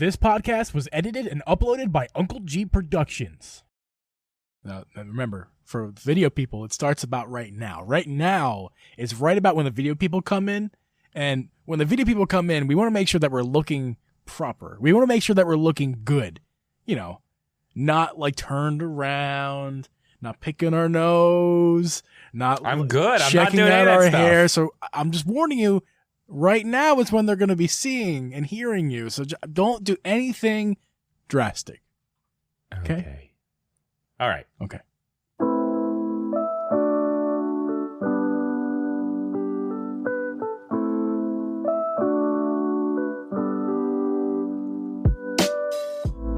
This podcast was edited and uploaded by Uncle Geeb Productions. Now, remember, for video people, it starts about right now. Right now is right about when the video people come in. And when the video people come in, we want to make sure that we're looking proper. We want to make sure that we're looking good. You know, not like turned around, not picking our nose, not I'm good. I'm not checking doing out any of our that stuff. hair. So I'm just warning you, right now is when they're going to be seeing and hearing you. So don't do anything drastic. Okay. All right. Okay.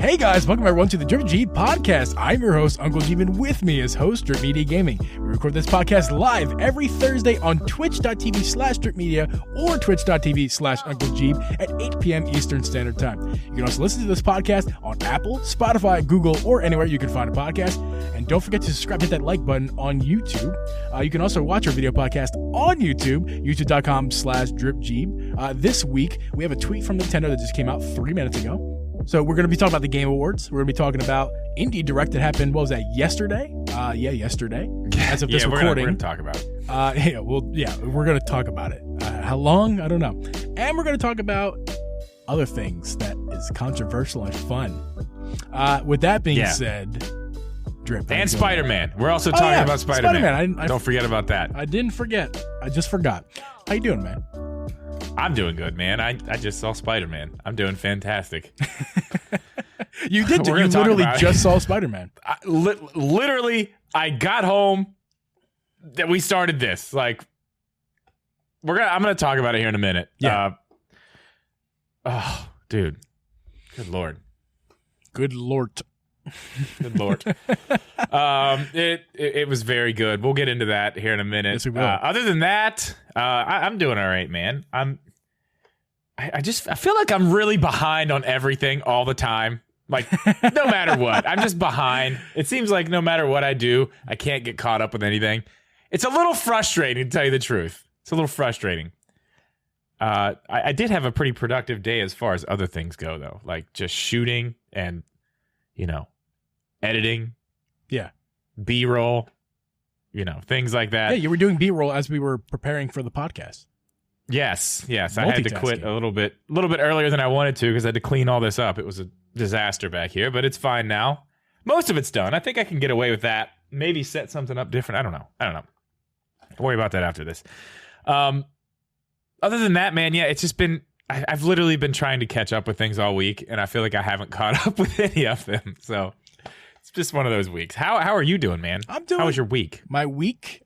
Hey guys, welcome everyone to the Drip Geeb Podcast. I'm your host, Uncle Geeb, and with me is host Drip Media Gaming. We record this podcast live every Thursday on twitch.tv/dripmedia or twitch.tv/Uncle Geeb at 8 p.m. Eastern Standard Time. You can also listen to this podcast on Apple, Spotify, Google, or anywhere you can find a podcast. And don't forget to subscribe, hit that like button on YouTube. You can also watch our video podcast on YouTube, youtube.com/dripgeeb. This week, we have a tweet from Nintendo that just came out 3 minutes ago. So we're going to be talking about the Game Awards. We're going to be talking about Indie Direct that happened, what was that, yesterday? Yesterday. As of this recording. We're going to talk about it. We're going to talk about it. How long? I don't know. And we're going to talk about other things that is controversial and fun. With that being said, Drip. And Spider-Man. We're also talking about Spider-Man. Don't forget about that. I didn't forget. I just forgot. How you doing, man? I'm doing good, man. I just saw Spider-Man. I'm doing fantastic. You did. You literally just saw Spider-Man. Literally, I got home that we started this. Like, I'm gonna talk about it here in a minute. Yeah. Dude. Good Lord. Good Lord. Good Lord. It was very good. We'll get into that here in a minute. Yes, we will. Other than that, I'm doing all right, man. I feel like I'm really behind on everything all the time. Like, no matter what, I'm just behind. It seems like no matter what I do, I can't get caught up with anything. It's a little frustrating, to tell you the truth. It's a little frustrating. I did have a pretty productive day as far as other things go, though. Like, just shooting and, editing. Yeah. B-roll. Things like that. Yeah, you were doing B-roll as we were preparing for the podcast. Yes. I had to quit a little bit earlier than I wanted to because I had to clean all this up. It was a disaster back here, but it's fine now. Most of it's done. I think I can get away with that. Maybe set something up different. I don't know. I'll worry about that after this. Other than that, man, yeah, it's just been, I've literally been trying to catch up with things all week, and I feel like I haven't caught up with any of them. So it's just one of those weeks. How are you doing, man? I'm doing. How was your week? My week?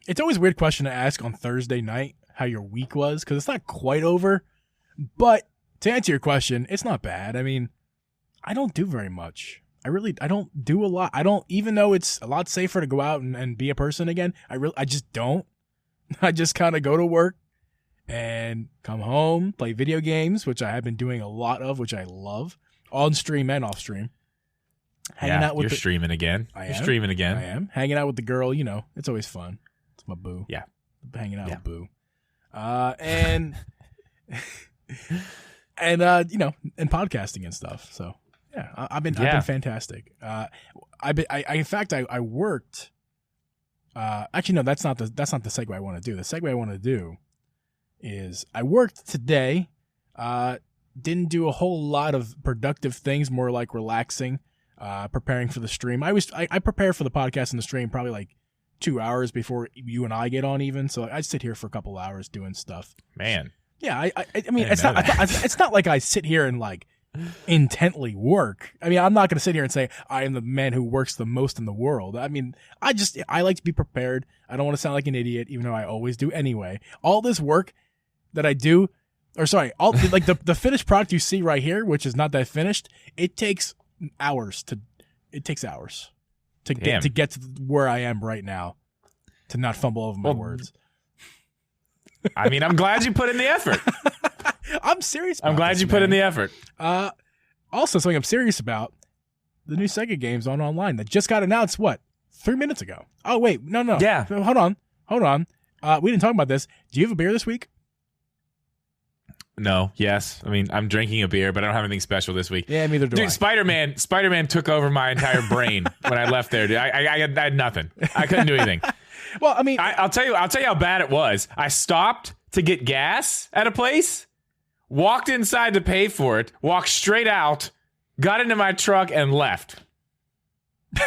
It's always a weird question to ask on Thursday night how your week was, because it's not quite over. But to answer your question, it's not bad. I mean, I don't do very much. I don't do a lot. I don't, even though it's a lot safer to go out and be a person again, I just don't. I just kind of go to work and come home, play video games, which I have been doing a lot of, which I love, on stream and off stream. Hanging out with you're streaming again. I am. You're streaming again. I am. Hanging out with the girl, it's always fun. It's my boo. Yeah. Hanging out with boo. And podcasting and stuff. So yeah, I've been fantastic. I worked. Actually, no, that's not the segue I want to do. The segue I want to do is I worked today. Didn't do a whole lot of productive things, more like relaxing, preparing for the stream. I prepare for the podcast and the stream probably like 2 hours before you and I get on even. So I sit here for a couple hours doing stuff. Man. Yeah. I mean, it's not like I sit here and like intently work. I mean, I'm not going to sit here and say I am the man who works the most in the world. I mean, I like to be prepared. I don't want to sound like an idiot, even though I always do anyway. All this work that I do, like the finished product you see right here, which is not that finished, it takes hours to get to where I am right now, to not fumble over my words. I mean, I'm glad you put in the effort. I'm serious. I'm glad you put in the effort. Also, something I'm serious about: the new Sega games online that just got announced. 3 minutes ago? Oh wait, no. Yeah. Hold on. We didn't talk about this. Do you have a beer this week? No. Yes. I mean, I'm drinking a beer, but I don't have anything special this week. Yeah, neither do I. Dude, Spider-Man took over my entire brain when I left there. Dude. I had nothing. I couldn't do anything. Well, I mean, I'll tell you how bad it was. I stopped to get gas at a place, walked inside to pay for it, walked straight out, got into my truck, and left.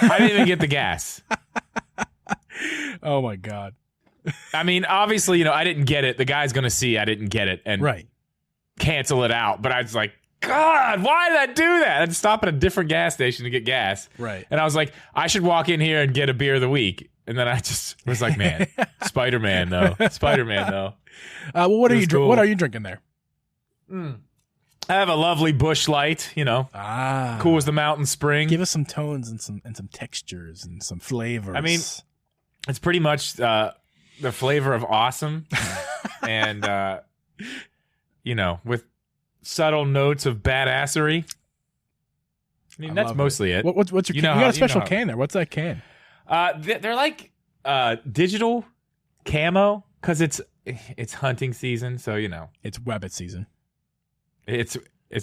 I didn't even get the gas. Oh my God. I mean, obviously, I didn't get it. The guy's going to see I didn't get it and cancel it out. But I was like, God, why did I do that? I'd stop at a different gas station to get gas. Right. And I was like, I should walk in here and get a beer of the week. And then I just was like, man, Spider-Man though. Well, what are you cool. What are you drinking there? I have a lovely Busch Light, cool as the mountain spring. Give us some tones and some textures and some flavors. I mean, it's pretty much the flavor of awesome, and with subtle notes of badassery. I mean, that's mostly it. What's your? You got a special can there. What's that can? They're like digital camo because it's hunting season, so it's Webbit season. It's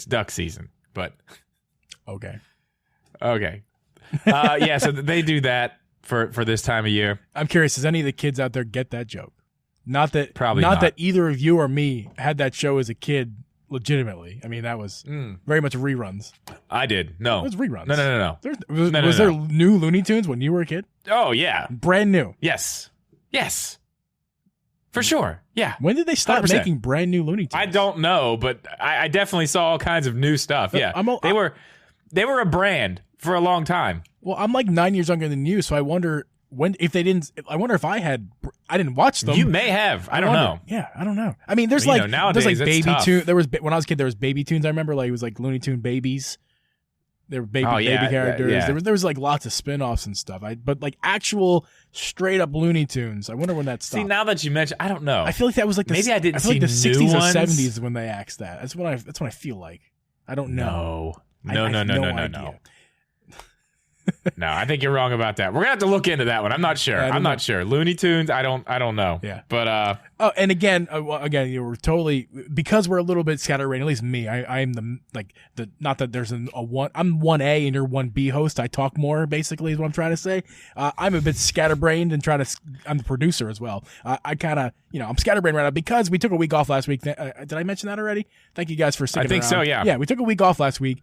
duck season, but okay. Yeah, so they do that for this time of year. I'm curious, does any of the kids out there get that joke? Not that not that either of you or me had that show as a kid legitimately. I mean, that was very much reruns. I did. No. It was reruns. No. Was there new Looney Tunes when you were a kid? Oh, yeah. Brand new. Yes. For sure. Yeah. When did they stop 100%. making brand new Looney Tunes? I don't know, but I definitely saw all kinds of new stuff. Yeah. They were a brand for a long time. Well, I'm like 9 years younger than you, so I wonder if I didn't watch them. You may have. I don't know. Yeah, I don't know. I mean, there's nowadays, there's like Baby tough. Tunes. When I was a kid, there was Baby Tunes. I remember it was like Looney Tune babies. There were baby characters. Yeah. There was like lots of spin-offs and stuff. But like actual straight up Looney Tunes. I wonder when that stopped. See, now that you mention, I don't know. I feel like that was like maybe I didn't see like the new 60s ones. or 70s when they axed that. That's what I feel like. I don't know. No. No, I think you're wrong about that. We're gonna have to look into that one. I'm not sure. I'm not sure. Looney Tunes, I don't know. Yeah. But and again, you were totally, because we're a little bit scatterbrained. At least me. I'm the not that there's a one. I'm 1A and you're 1B host. I talk more, basically, is what I'm trying to say. I'm a bit scatterbrained and I'm the producer as well. I kind of, I'm scatterbrained right now because we took a week off last week. Did I mention that already? Thank you guys for sticking around. I think so. Yeah. Yeah, we took a week off last week.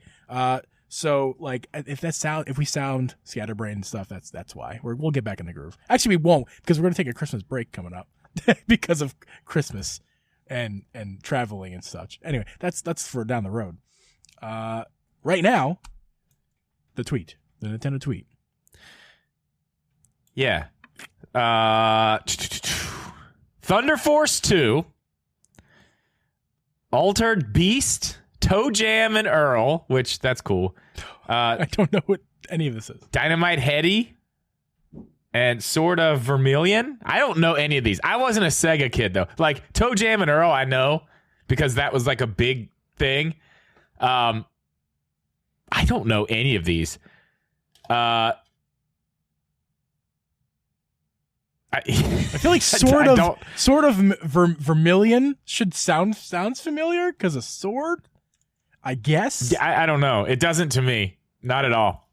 So like if we sound scatterbrained and stuff, that's why. We'll get back in the groove. Actually, we won't, because we're gonna take a Christmas break coming up because of Christmas and traveling and such. Anyway, that's for down the road. Right now, the Nintendo tweet. Yeah. Thunder Force 2, Altered Beast, Toe Jam and Earl, which that's cool. I don't know what any of this is. Dynamite Heady and Sword of Vermilion. I don't know any of these. I wasn't a Sega kid though. Like Toe Jam and Earl, I know because that was like a big thing. I don't know any of these. I feel like Sword of Vermilion sounds familiar because of sword. I guess. Yeah, I don't know. It doesn't to me. Not at all.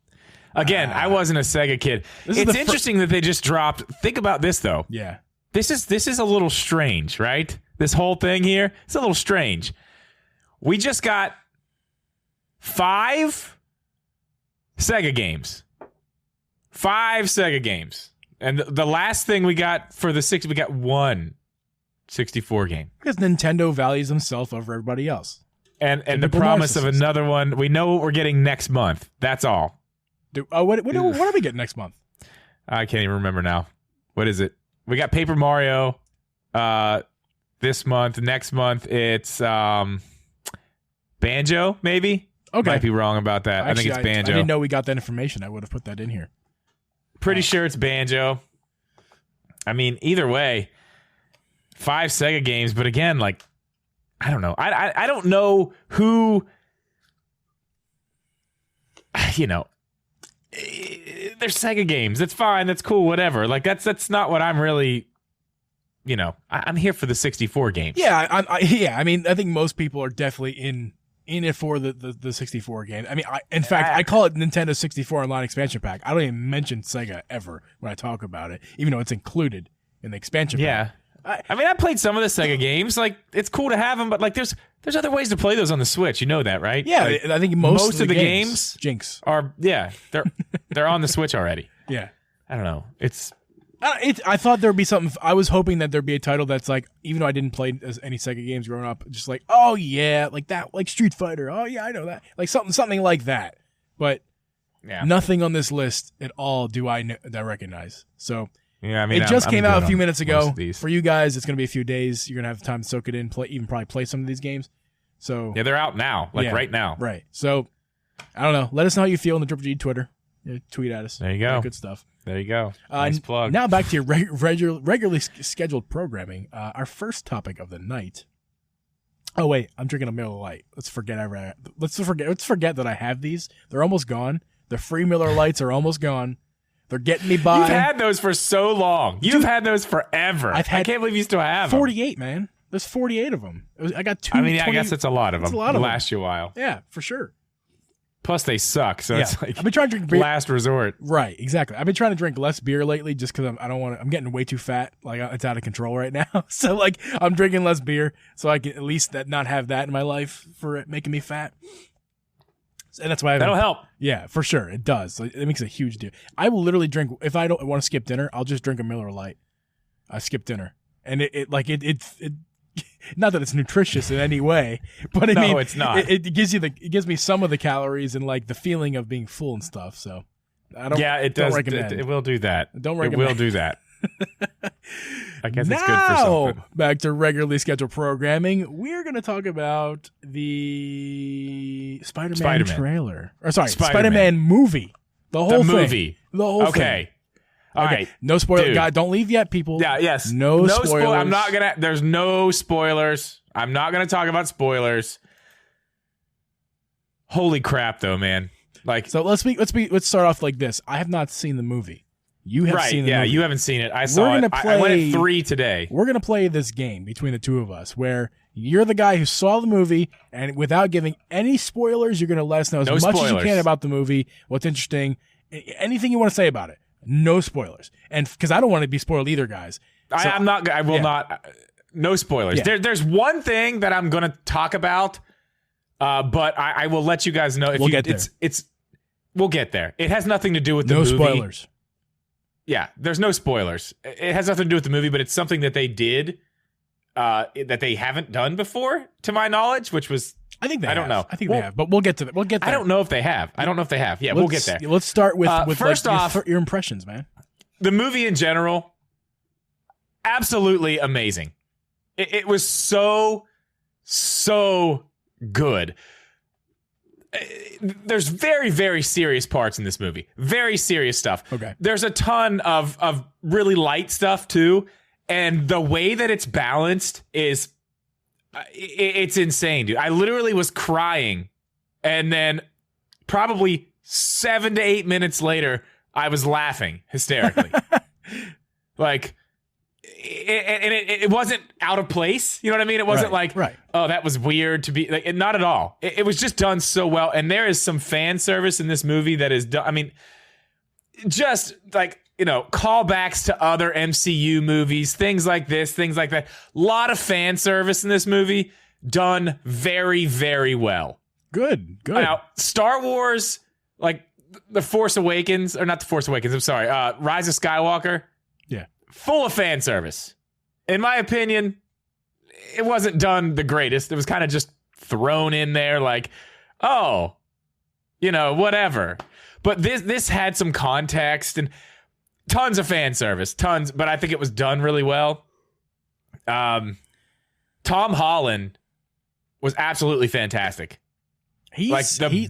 Again, I wasn't a Sega kid. It's interesting that they just dropped. Think about this though. Yeah. This is a little strange, right? This whole thing here, it's a little strange. We just got 5 Sega games. 5 Sega games. And the last thing we got for the 6, we got 1 64 game. Because Nintendo values themselves over everybody else. And the promise of another one. We know what we're getting next month. That's all. What are we getting next month? I can't even remember now. What is it? We got Paper Mario this month. Next month, it's Banjo, maybe? Okay. Might be wrong about that. Actually, I think it's Banjo. I didn't know we got that information. I would have put that in here. Pretty sure it's Banjo. I mean, either way, 5 Sega games. But again, like, I don't know. I don't know who, they're Sega games. That's fine. That's cool. Whatever. Like that's not what I'm really I'm here for the 64 games. Yeah, I mean, I think most people are definitely in it for the 64 game. I mean, in fact, I call it Nintendo 64 Online Expansion Pack. I don't even mention Sega ever when I talk about it, even though it's included in the expansion pack. Yeah. I mean, I played some of the Sega games. Like, it's cool to have them, but like, there's other ways to play those on the Switch. You know that, right? Yeah, like, I think most of the games Jinx are they're on the Switch already. Yeah, I don't know. I thought there'd be something. I was hoping that there'd be a title that's like, even though I didn't play any Sega games growing up, just like, oh yeah, like that, like Street Fighter. Oh yeah, I know that, like something like that. But nothing on this list at all do I recognize. So. Yeah, I mean, it just came out a few minutes ago. For you guys, it's going to be a few days. You're going to have time to soak it in, probably play some of these games. So yeah, they're out now, right now. Right. So I don't know. Let us know how you feel on the Triple G Twitter. Tweet at us. There you go. Good stuff. There you go. Nice plug. Now back to your regularly scheduled programming. Our first topic of the night. Oh wait, I'm drinking a Miller Lite. Let's forget that I have these. They're almost gone. The free Miller Lights are almost gone. They're getting me by. You've had those for so long. You've had those forever. I can't believe you still have 48, them. Man. There's 48 of them. I got two. I mean, I guess it's a lot of them. It's a lot of them. Last you a while. Yeah, for sure. Plus, they suck. So it's like I've been trying to drink beer. Last resort. Right, exactly. I've been trying to drink less beer lately just because I don't want to. I'm getting way too fat. Like, it's out of control right now. So, like, I'm drinking less beer so I can at least not have that in my life for it making me fat. And that's why that'll help. Yeah, for sure. It does. It makes a huge deal. I will literally drink, if I don't want to skip dinner, I'll just drink a Miller Lite. I skip dinner. And it not that it's nutritious in any way, but I mean, it's not. It gives me some of the calories and like the feeling of being full and stuff. So I don't. Yeah, it does. Recommend. It will do that. Don't recommend. It will do that. I guess it's good for something. Back to regularly scheduled programming. We're going to talk about the Spider-Man trailer. Or sorry, Spider-Man movie. The whole thing. The whole thing. Okay. All right. No spoilers. God, don't leave yet, people. Yeah, yes. No spoilers. There's no spoilers. I'm not going to talk about spoilers. Holy crap, though, man. Like, so let's start off like this. I have not seen the movie. You have seen the movie. You haven't seen it. I saw it. I went at 3 today. We're going to play this game between the two of us where you're the guy who saw the movie, and without giving any spoilers, you're going to let us know as much as you can about the movie, what's interesting, anything you want to say about it. No spoilers. And because I don't want to be spoiled either, guys. I will not. No spoilers. Yeah. There's one thing that I'm going to talk about, but I will let you guys know. We'll get there. We'll get there. It has nothing to do with the movie. No spoilers. Yeah, there's no spoilers. It has nothing to do with the movie, but it's something that they did that they haven't done before, to my knowledge, which was... I think they have. I don't know. I think they have, but we'll get to that. We'll get there. I don't know if they have. Yeah, we'll get there. Let's start with first off, your impressions, man. The movie in general, absolutely amazing. It was so good. There's very, very serious parts in this movie. Very serious stuff. Okay. There's a ton of really light stuff too, and the way that it's balanced is it's insane, dude. I literally was crying, and then probably 7 to 8 minutes later, I was laughing hysterically. Like, it wasn't out of place. You know what I mean? It wasn't oh, that was weird to be like. Not at all. It was just done so well. And there is some fan service in this movie that is done. I mean, just like, callbacks to other MCU movies, things like this, things like that. A lot of fan service in this movie done very, very well. Good. Now, Star Wars, like The Force Awakens, or not The Force Awakens, I'm sorry, Rise of Skywalker. Yeah. Full of fan service. In my opinion, it wasn't done the greatest. It was kind of just thrown in there like, oh, whatever. But this had some context and tons of fan service, but I think it was done really well. Tom Holland was absolutely fantastic. He's the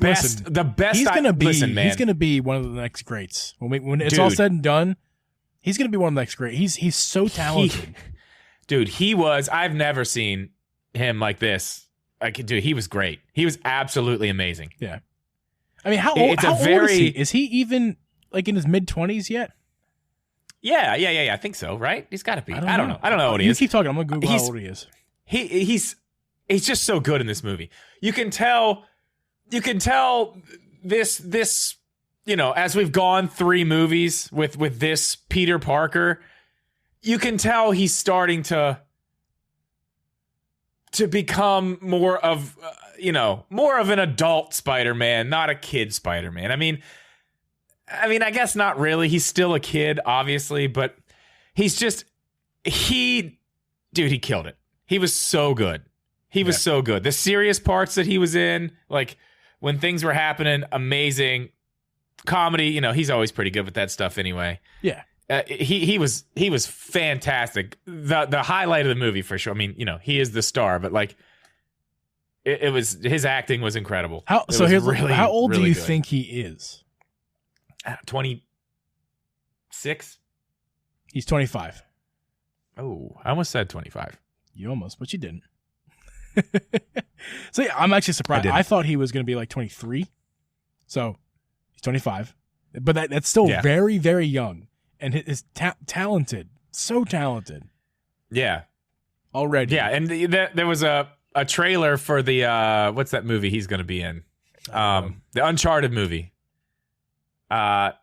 best. He's gonna be. Listen, man. He's gonna be one of the next greats when it's all said and done. He's gonna be one of the next greats. He's so talented, dude. He was. I've never seen him like this. Dude, he was great. He was absolutely amazing. Yeah. I mean, how old is he? Is he even like in his mid-20s yet? Yeah. I think so, right? He's got to be. I don't know. I don't know what he is. You keep talking. I'm going to Google how old he is. He's just so good in this movie. You can tell this, as we've gone 3 movies with this Peter Parker, you can tell he's starting to become more of an adult Spider-Man, not a kid Spider-Man. I mean, I guess not really. He's still a kid, obviously, but he killed it. He was so good. He was so good. The serious parts that he was in, like when things were happening, amazing. Comedy, he's always pretty good with that stuff anyway. Yeah. He was fantastic. The highlight of the movie for sure. I mean, he is the star, but like it was, his acting was incredible. How old do you think he is? 26. He's 25. Oh, I almost said 25. You almost, but you didn't. So yeah, I'm actually surprised. I thought he was going to be like 23. So he's 25, but that's still very, very young. And is talented, so talented. Yeah, already. Yeah, and there was a trailer for the what's that movie he's going to be in? The Uncharted movie. There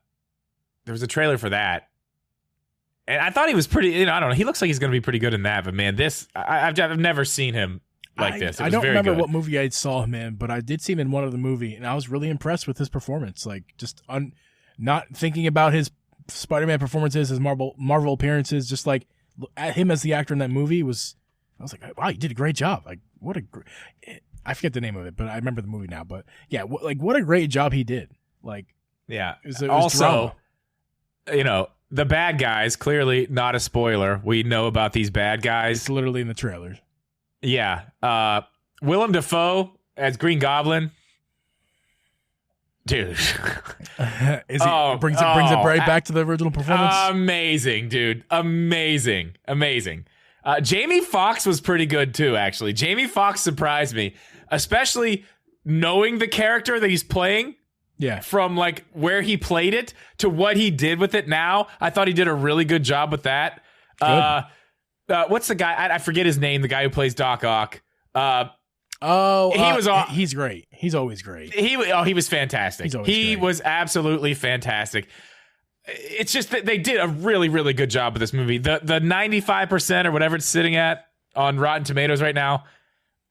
was a trailer for that, and I thought he was pretty. I don't know. He looks like he's going to be pretty good in that. But man, I've never seen him like this. I don't remember what movie I saw him in, but I did see him in one other movie, and I was really impressed with his performance. Like just not thinking about his Spider-Man performances, his Marvel appearances, just like at him as the actor in that movie I was like, wow, you did a great job. Like I forget the name of it, but I remember the movie now. But yeah, what a great job he did. Like, yeah. It was also, drama. The bad guys, clearly not a spoiler. We know about these bad guys. It's literally in the trailers. Yeah. Willem Dafoe as Green Goblin. Dude. Brings it right back to the original performance? Amazing, dude. Amazing. Jamie Foxx was pretty good too, actually. Jamie Foxx surprised me, especially knowing the character that he's playing. Yeah. From like where he played it to what he did with it now. I thought he did a really good job with that. What's the guy? I forget his name, the guy who plays Doc Ock. He's great. He's always great. He was fantastic. He was absolutely fantastic. It's just that they did a really, really good job with this movie. The 95% or whatever it's sitting at on Rotten Tomatoes right now,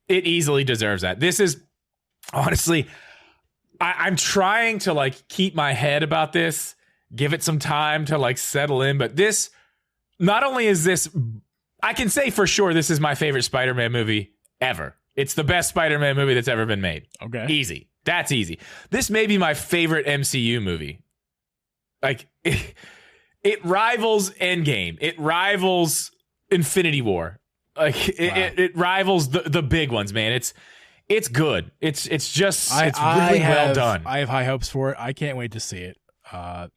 it easily deserves that. This is honestly, I'm trying to like keep my head about this, give it some time to like settle in. But this, not only is this, I can say for sure this is my favorite Spider-Man movie ever. It's the best Spider-Man movie that's ever been made. Okay. Easy. That's easy. This may be my favorite MCU movie. Like, it rivals Endgame. It rivals Infinity War. Like, it rivals the big ones, man. It's good. It's really well done. I have high hopes for it. I can't wait to see it. I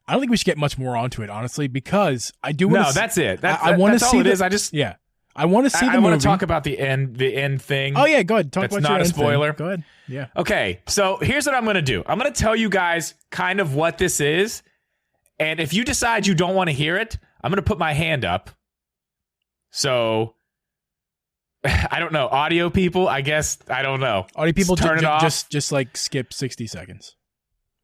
don't think we should get much more onto it, honestly, because I do want to... No, that's it. I want to see all it is. I just... Yeah. I want to see the movie. I want to talk about the end thing. Oh, yeah, go ahead. Talk about not your a spoiler. Thing. Go ahead. Yeah. Okay, so here's what I'm going to do. I'm going to tell you guys kind of what this is, and if you decide you don't want to hear it, I'm going to put my hand up. So, I don't know. Audio people, I guess, I don't know. Audio people, turn it off. Just like skip 60 seconds.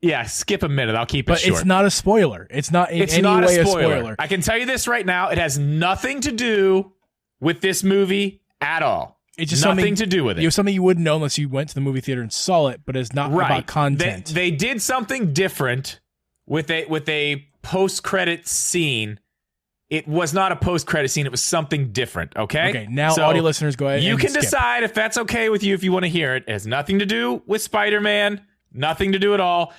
Yeah, skip a minute. I'll keep it short. But it's not a spoiler. It's not in any way a spoiler. I can tell you this right now. It has nothing to do with this movie at all. It's just nothing to do with it. It was something you wouldn't know unless you went to the movie theater and saw it, but it's not about content. They did something different with a post-credit scene. It was not a post-credit scene. It was something different, okay? Okay, now so audio listeners, go ahead You can skip. decide if that's okay with you if you want to hear it. It has nothing to do with Spider-Man. Nothing to do at all.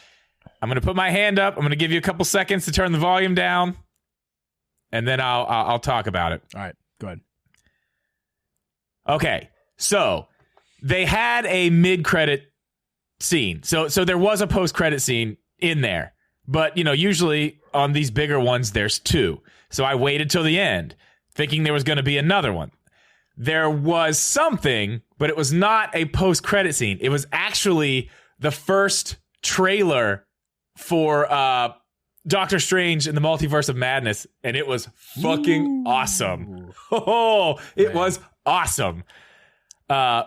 I'm going to put my hand up. I'm going to give you a couple seconds to turn the volume down, and then I'll talk about it. All right, go ahead. Okay, so they had a mid-credit scene. So there was a post-credit scene in there. But, usually on these bigger ones, there's two. So I waited till the end, thinking there was going to be another one. There was something, but it was not a post-credit scene. It was actually the first trailer for Doctor Strange in the Multiverse of Madness, and it was fucking awesome. Oh, it was awesome. I'm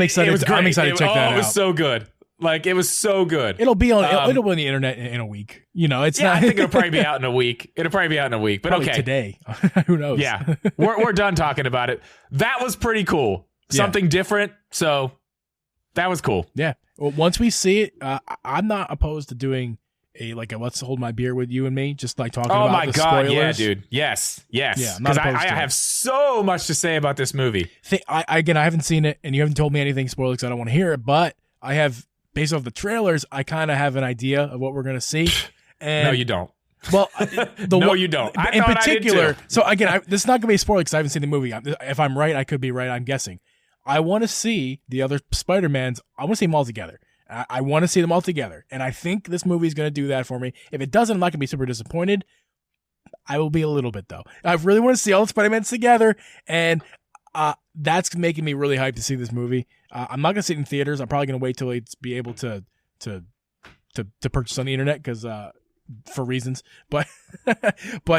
excited. I'm excited to check that out. It was so good. Like, it was so good. It'll be on the internet in a week. You know, it's not. I think it'll probably be out in a week. But probably okay, today. Who knows? Yeah, we're done talking about it. That was pretty cool. Something different. So that was cool. Yeah. Well, once we see it, I'm not opposed to doing a let's hold my beer with you and me, just like talking about the spoilers. Oh my god, yeah, dude. Yes. Yeah, because I have so much to say about this movie. I haven't seen it, and you haven't told me anything spoiled because I don't want to hear it. But I have, based off the trailers, I kind of have an idea of what we're gonna see. And no, you don't. Well, you don't. In particular, so again, this is not gonna be a spoiler because I haven't seen the movie. If I'm right, I could be right. I'm guessing. I want to see the other Spider-Mans. I want to see them all together. I want to see them all together. And I think this movie is going to do that for me. If it doesn't, I'm not going to be super disappointed. I will be a little bit, though. I really want to see all the Spider-Mans together. And that's making me really hyped to see this movie. I'm not going to see it in theaters. I'm probably going to wait till it's be able to purchase on the internet because for reasons. But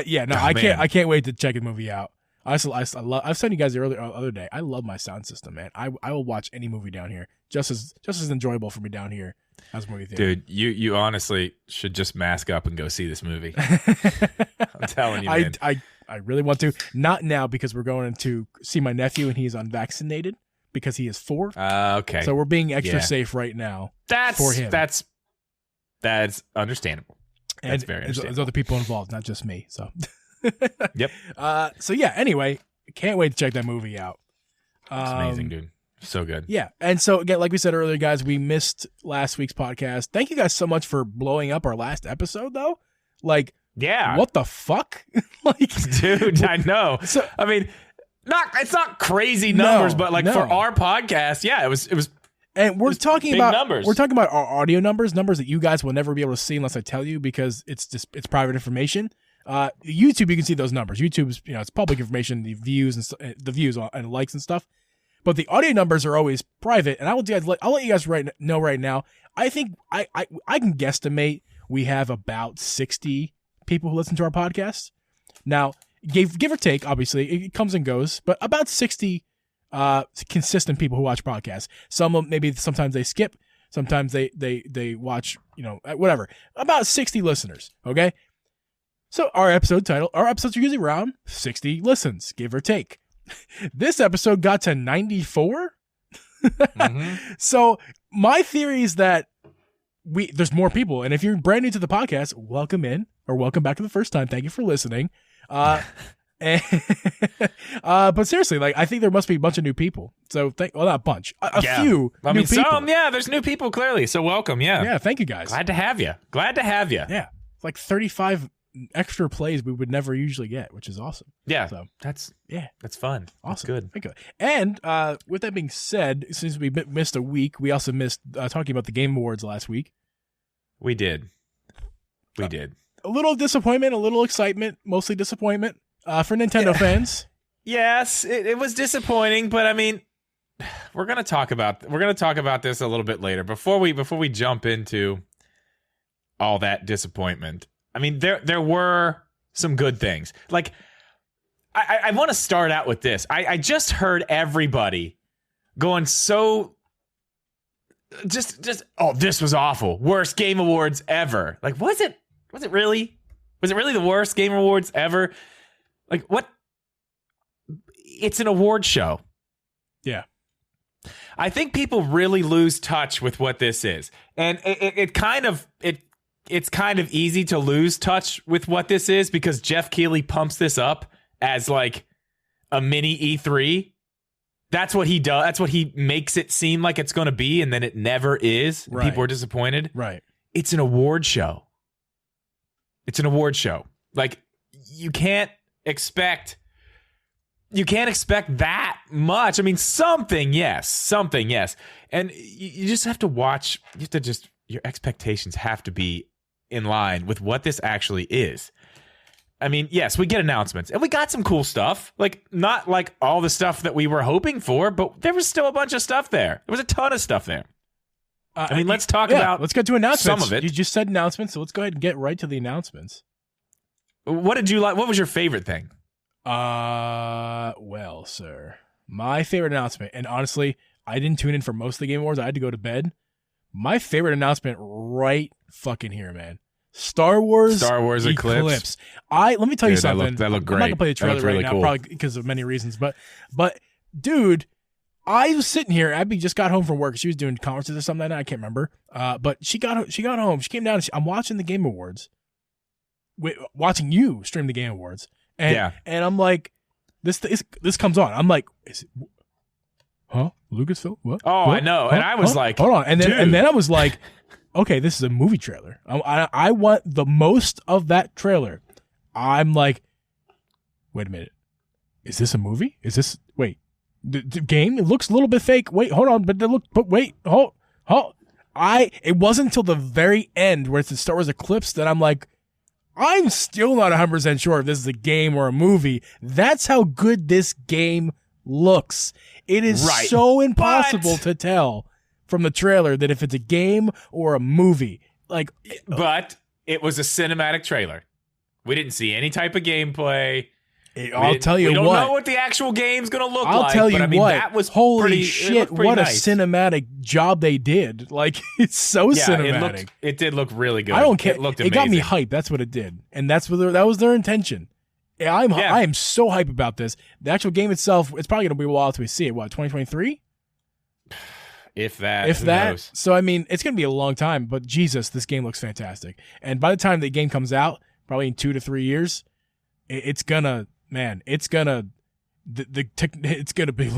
yeah, no, I can't wait to check the movie out. I've said you guys the other day. I love my sound system, man. I will watch any movie down here. Just as enjoyable for me down here as a movie theater. Dude, you honestly should just mask up and go see this movie. I'm telling you, man. I really want to. Not now because we're going to see my nephew and he's unvaccinated because he is 4. Okay. So we're being extra safe right now. For him. That's understandable. That's very understandable. There's other people involved, not just me. So. Yep. So yeah. Anyway, can't wait to check that movie out. It's amazing, dude. So good. Yeah. And so again, like we said earlier, guys, we missed last week's podcast. Thank you guys so much for blowing up our last episode, though. Like, yeah. What the fuck? Dude, I know. So, I mean, it's not crazy numbers, but for our podcast, yeah, it was. And we're talking about numbers. We're talking about our audio numbers that you guys will never be able to see unless I tell you because it's private information. YouTube, you can see those numbers. YouTube's, it's public information, the views and likes and stuff. But the audio numbers are always private, and I'll let you guys know right now. I think I can guesstimate we have about 60 people who listen to our podcast. Now, give or take, obviously, it comes and goes, but about 60 consistent people who watch podcasts. Sometimes they skip, sometimes they watch, whatever. About 60 listeners, okay? So our episodes are usually around 60 listens, give or take. This episode got to 94. Mm-hmm. So my theory is that there's more people. And if you're brand new to the podcast, welcome in or welcome back to the first time. Thank you for listening. But seriously, I think there must be a bunch of new people. So not a bunch, a few. I mean, people. there's new people clearly. So welcome. Yeah. Yeah. Thank you guys. Glad to have you. Yeah. Like 35 extra plays we would never usually get, which is awesome. Yeah. So that's fun. Awesome. That's good. Thank you. And with that being said, since we missed a week, we also missed talking about the Game Awards last week. We did. A little disappointment, a little excitement, mostly disappointment for Nintendo fans. Yes, it was disappointing, but I mean, we're gonna talk about this a little bit later. Before we jump into all that disappointment, I mean, there were some good things. Like, I want to start out with this. I just heard everybody going so just this was awful. Worst Game Awards ever. Like, was it really? Was it really the worst Game Awards ever? Like, what? It's an award show. Yeah. I think people really lose touch with what this is. And it's kind of easy to lose touch with what this is because Jeff Keighley pumps this up as like a mini E3. That's what he does. That's what he makes it seem like it's going to be, and then it never is. Right. People are disappointed. Right. It's an award show. Like, you can't expect that much. I mean, something, yes. And you just have to watch. Your expectations have to be in line with what this actually is. I mean, yes, we get announcements and we got some cool stuff, like not like all the stuff that we were hoping for, but there was still a bunch of stuff there. There was a ton of stuff there. I mean, let's talk about. Let's get to announcements. Some of it. You just said announcements, so let's go ahead and get right to the announcements. What did you like? What was your favorite thing? Well, sir, my favorite announcement, and honestly, I didn't tune in for most of the Game Awards. I had to go to bed. My favorite announcement right fucking here, man. Star Wars Eclipse. Let me tell you something. That looked great. I'm not gonna play the trailer right really now, cool. probably because of many reasons. But dude, I was sitting here. Abby just got home from work. She was doing conferences or something like that. I can't remember. But she got home. She came down. I'm watching the Game Awards. Watching you stream the Game Awards, and I'm like, this comes on. I'm like, is it? Huh? Lucasfilm? What? Oh, what? I know. And I was like, hold on. And then I was like, okay, this is a movie trailer. I want the most of that trailer. I'm like, wait a minute. Is this a movie? Is this, wait, the game? It looks a little bit fake. Wait, hold on. It wasn't until the very end where it's the Star Wars Eclipse that I'm like, I'm still not 100% sure if this is a game or a movie. That's how good this game looks. It is so impossible to tell from the trailer that if it's a game or a movie. But it was a cinematic trailer. We didn't see any type of gameplay. I'll tell you what. We don't know what the actual game's going to look like. I'll tell you what. That was holy shit, what nice. A cinematic job they did. Like, it's so cinematic. It did look really good. I don't care. It looked amazing. It got me hyped. That's what it did. And that was their intention. I am so hyped about this. The actual game itself, it's probably going to be a while till we see it. What, 2023? If that. Knows? So, I mean, it's going to be a long time, but Jesus, this game looks fantastic. And by the time the game comes out, probably in 2 to 3 years, it's going to look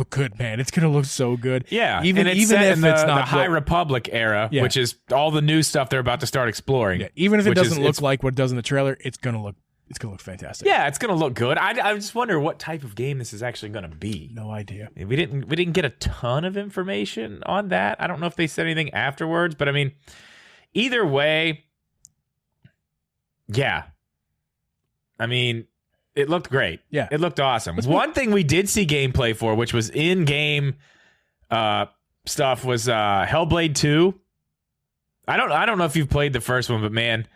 good, man. It's going to look so good. Yeah. Even if it's not the High Republic era, which is all the new stuff they're about to start exploring. Yeah. Even if it doesn't look like what it does in the trailer, it's going to look fantastic. Yeah, it's going to look good. I just wonder what type of game this is actually going to be. No idea. We didn't get a ton of information on that. I don't know if they said anything afterwards, but I mean, either way, yeah. I mean, it looked great. Yeah. It looked awesome. One thing we did see gameplay for, which was in-game stuff, was Hellblade 2. I don't know if you've played the first one, but man,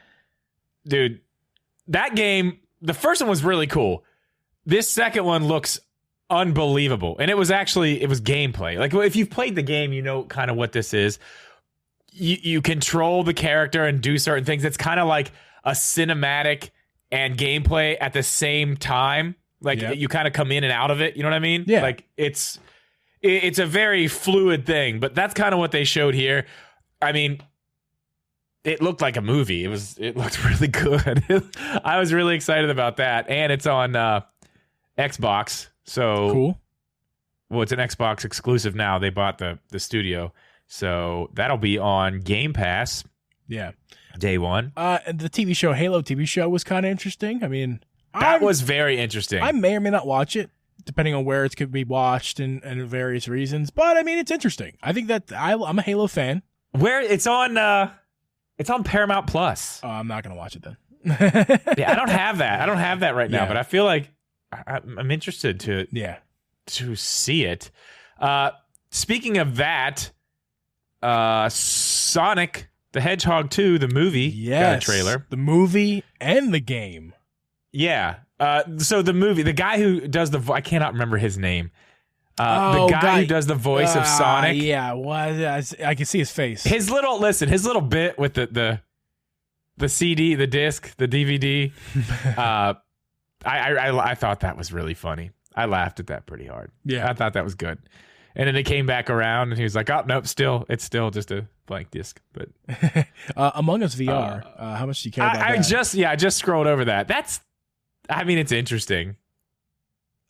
dude, that game, the first one was really cool. This second one looks unbelievable. And it was gameplay. Like, if you've played the game, you know kind of what this is. You control the character and do certain things. It's kind of like a cinematic and gameplay at the same time. Like, you kind of come in and out of it. You know what I mean? Yeah. Like, it's a very fluid thing, but that's kind of what they showed here. I mean, it looked like a movie. It looked really good. I was really excited about that. And it's on Xbox. So cool. Well, it's an Xbox exclusive now. They bought the studio. So that'll be on Game Pass. Yeah. Day one. And the TV show, Halo TV show, was kind of interesting. I mean, that was very interesting. I may or may not watch it, depending on where it could be watched and various reasons. But I mean, it's interesting. I think that I'm a Halo fan. Where it's on Paramount Plus. Oh, I'm not gonna watch it then. Yeah, I don't have that right now. But I feel like I'm interested to see it. Speaking of that, Sonic the Hedgehog 2, the movie, got a trailer. The movie and the game. Yeah. So the movie, the guy who does I cannot remember his name. The guy who does the voice of Sonic. Yeah, I can see his face. His little bit with the CD, the disc, the DVD. I thought that was really funny. I laughed at that pretty hard. Yeah, I thought that was good. And then it came back around, and he was like, "Oh nope, it's still just a blank disc." But Among Us VR, how much do you care about that? I just scrolled over that. It's interesting.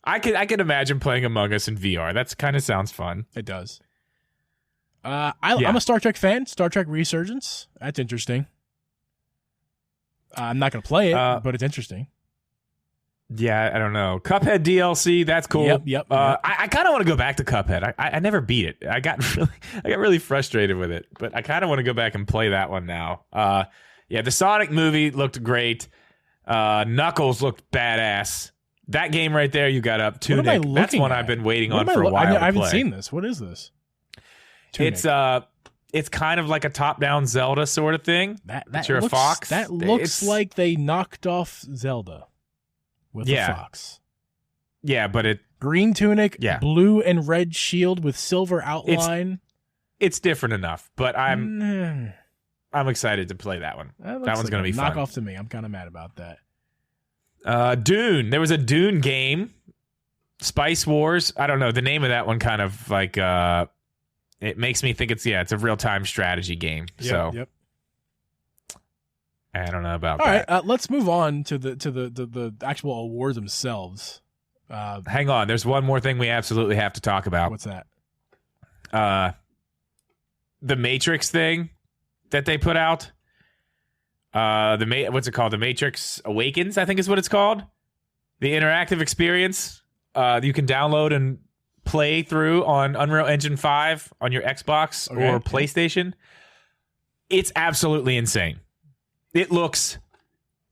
I could imagine playing Among Us in VR. That's kind of sounds fun. It does. I'm a Star Trek fan. Star Trek Resurgence. That's interesting. I'm not going to play it, but it's interesting. Yeah, I don't know. Cuphead DLC, that's cool. Yep. I kind of want to go back to Cuphead. I never beat it. I got really frustrated with it, but I kind of want to go back and play that one now. The Sonic movie looked great. Knuckles looked badass. That game right there, you got up Tunic. That's one I've been waiting on for a while. I haven't seen this. What is this? Tunic. It's kind of like a top-down Zelda sort of thing. That you're a fox. That looks like they knocked off Zelda with a fox. Yeah, but green tunic, blue and red shield with silver outline. It's different enough, but I'm excited to play that one. That one's going to be fun. Knock off to me. I'm kind of mad about that. Dune. There was a Dune game. Spice Wars. I don't know. The name of that one kind of like it makes me think it's a real-time strategy game. Yep. I don't know about that. All right, let's move on to the actual awards themselves. Hang on. There's one more thing we absolutely have to talk about. What's that? The Matrix thing that they put out. What's it called? The Matrix Awakens, I think is what it's called. The interactive experience you can download and play through on Unreal Engine 5 on your Xbox or PlayStation. It's absolutely insane. It looks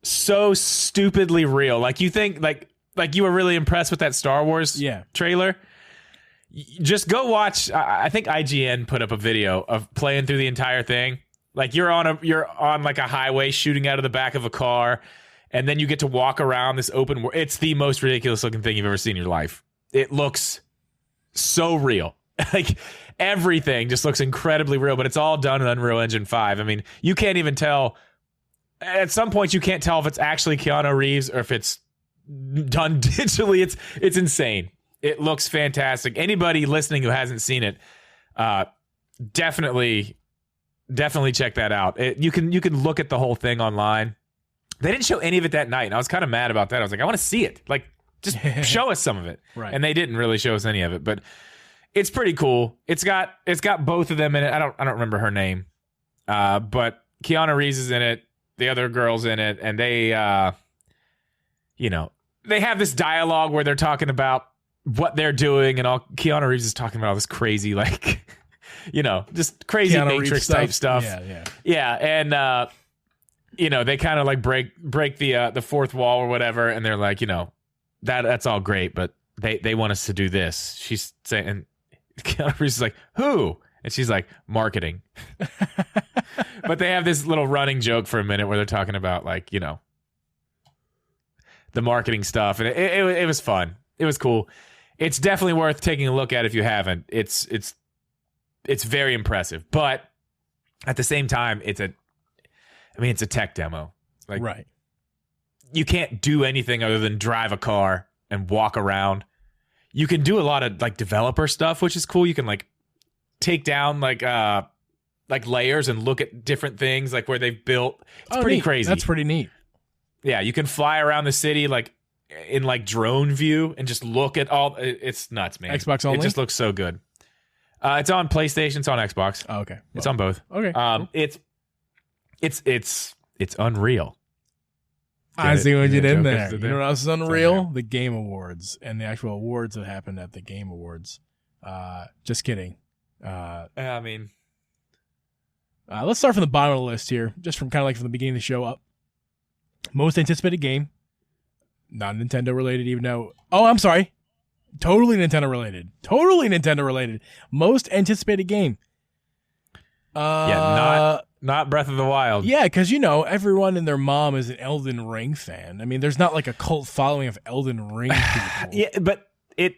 so stupidly real. Like you think like you were really impressed with that Star Wars trailer. Just go watch. I think IGN put up a video of playing through the entire thing. Like you're on like a highway shooting out of the back of a car, and then you get to walk around this open world. It's the most ridiculous looking thing you've ever seen in your life. It looks so real. Like everything just looks incredibly real, but it's all done in Unreal Engine 5. I mean, you can't even tell. At some point, you can't tell if it's actually Keanu Reeves or if it's done digitally. It's insane. It looks fantastic. Anybody listening who hasn't seen it, definitely check that out. You can look at the whole thing online. They didn't show any of it that night, and I was kind of mad about that. I was like, I want to see it. Like, just show us some of it. Right. And they didn't really show us any of it, but it's pretty cool. It's got both of them in it. I don't remember her name, but Keanu Reeves is in it. The other girl's in it, and they, they have this dialogue where they're talking about what they're doing, and all Keanu Reeves is talking about all this crazy, like, just crazy Keanu Matrix type stuff. Yeah. And they kind of like break the fourth wall or whatever, and they're like, that's all great, but they want us to do this. She's saying, and Keanu Reeves is like, who? And she's like, marketing. But they have this little running joke for a minute where they're talking about like, the marketing stuff, and it was fun. It was cool. It's definitely worth taking a look at if you haven't. It's very impressive, but at the same time, it's a tech demo. Like, right. You can't do anything other than drive a car and walk around. You can do a lot of like developer stuff, which is cool. You can like take down like layers and look at different things like where they've built. It's pretty crazy. That's pretty neat. Yeah, you can fly around the city like in like drone view and just look at all. It's nuts, man. Xbox only? It just looks so good. It's on PlayStation. It's on Xbox. Oh, okay. It's on both. Okay. Cool. It's unreal. I see what you did there. You know what else is unreal? The Game Awards and the actual awards that happened at the Game Awards. Just kidding. Let's start from the bottom of the list here, just from kind of like from the beginning of the show up. Most anticipated game, not Nintendo related, even though. Oh, I'm sorry. Totally Nintendo related. Most anticipated game. Not Breath of the Wild. Yeah, because everyone and their mom is an Elden Ring fan. I mean, there's not like a cult following of Elden Ring people. Yeah, but it's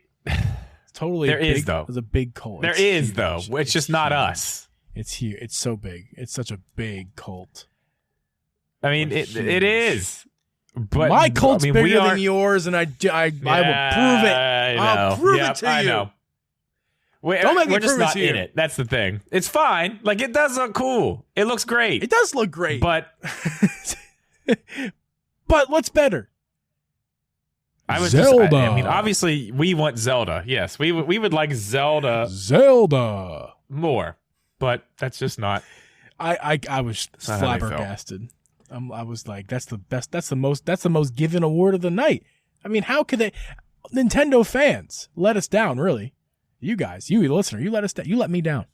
totally there is though. There's a big cult. There is though. It's just not us. It's huge. It's so big. It's such a big cult. I mean, it is. But my cult's bigger than yours, and I will prove it. I'll prove it to you. I know. We're just not in it. That's the thing. It's fine. Like, it does look cool. It looks great. It does look great. But what's better? Zelda. I mean, obviously, we want Zelda. Yes, we would like Zelda more. But that's just not. I was flabbergasted. I was like, that's the best. That's the most given award of the night. I mean, how could they? Nintendo fans let us down, really. You guys, you listener, you let us down. You let me down.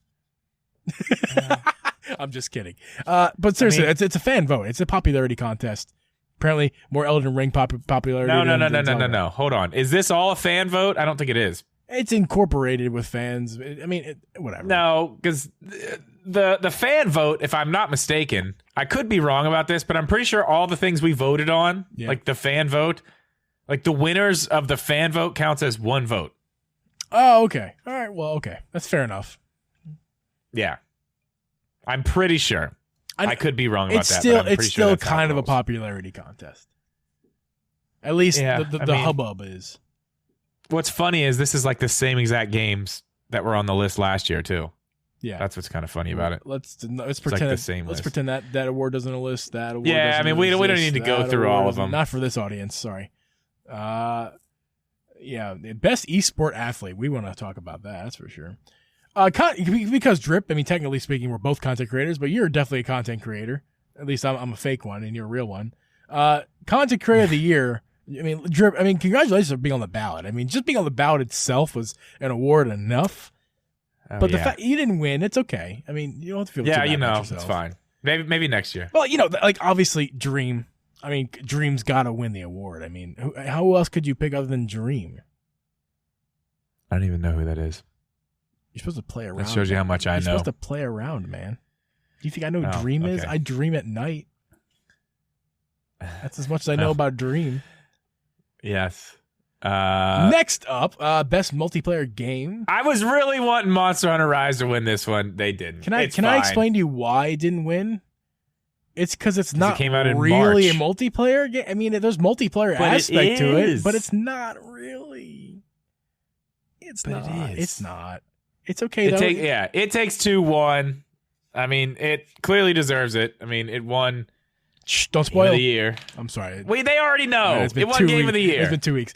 I'm just kidding. But seriously, it's a fan vote. It's a popularity contest. Apparently, more Elden Ring popularity. No. Hold on. Is this all a fan vote? I don't think it is. It's incorporated with fans. I mean, whatever. No, because the fan vote, if I'm not mistaken, I could be wrong about this, but I'm pretty sure all the things we voted on, like the fan vote, like the winners of the fan vote counts as one vote. Oh, okay. All right. Well, okay. That's fair enough. Yeah. I'm pretty sure. I could be wrong about that. It's still kind of a popularity contest. At least the hubbub is. What's funny is this is like the same exact games that were on the list last year too. Yeah, that's what's kind of funny about it. Let's pretend like the same let's list. pretend that award doesn't list that award. Yeah, I mean we don't need to go through all of them. Not for this audience. Sorry. Yeah, best esport athlete. We want to talk about that. That's for sure. Because Drip. I mean, technically speaking, we're both content creators, but you're definitely a content creator. At least I'm a fake one, and you're a real one. Content creator of the year. I mean, Drip. I mean, congratulations on being on the ballot. I mean, just being on the ballot itself was an award enough. But the fact you didn't win, it's okay. I mean, you don't have to feel too bad about yourself. It's fine. Maybe next year. Well, like obviously Dream. I mean, Dream's got to win the award. I mean, how else could you pick other than Dream? I don't even know who that is. You're supposed to play around. That shows you how much I know. You're supposed to play around, man. Do you think I know who Dream is? I dream at night. That's as much as I know about Dream. Yes. Next up, best multiplayer game. I was really wanting Monster Hunter Rise to win this one. They didn't. Can I explain to you why it didn't win? It's because it's not really a multiplayer game. I mean, there's multiplayer aspect to it, but it's not really. It's not. It's not. It's okay though. It takes 2-1. I mean, it clearly deserves it. I mean, it won. Shh, don't spoil. Game of the year. I'm sorry. Wait, they already know. It won Game of the Year. It's been 2 weeks.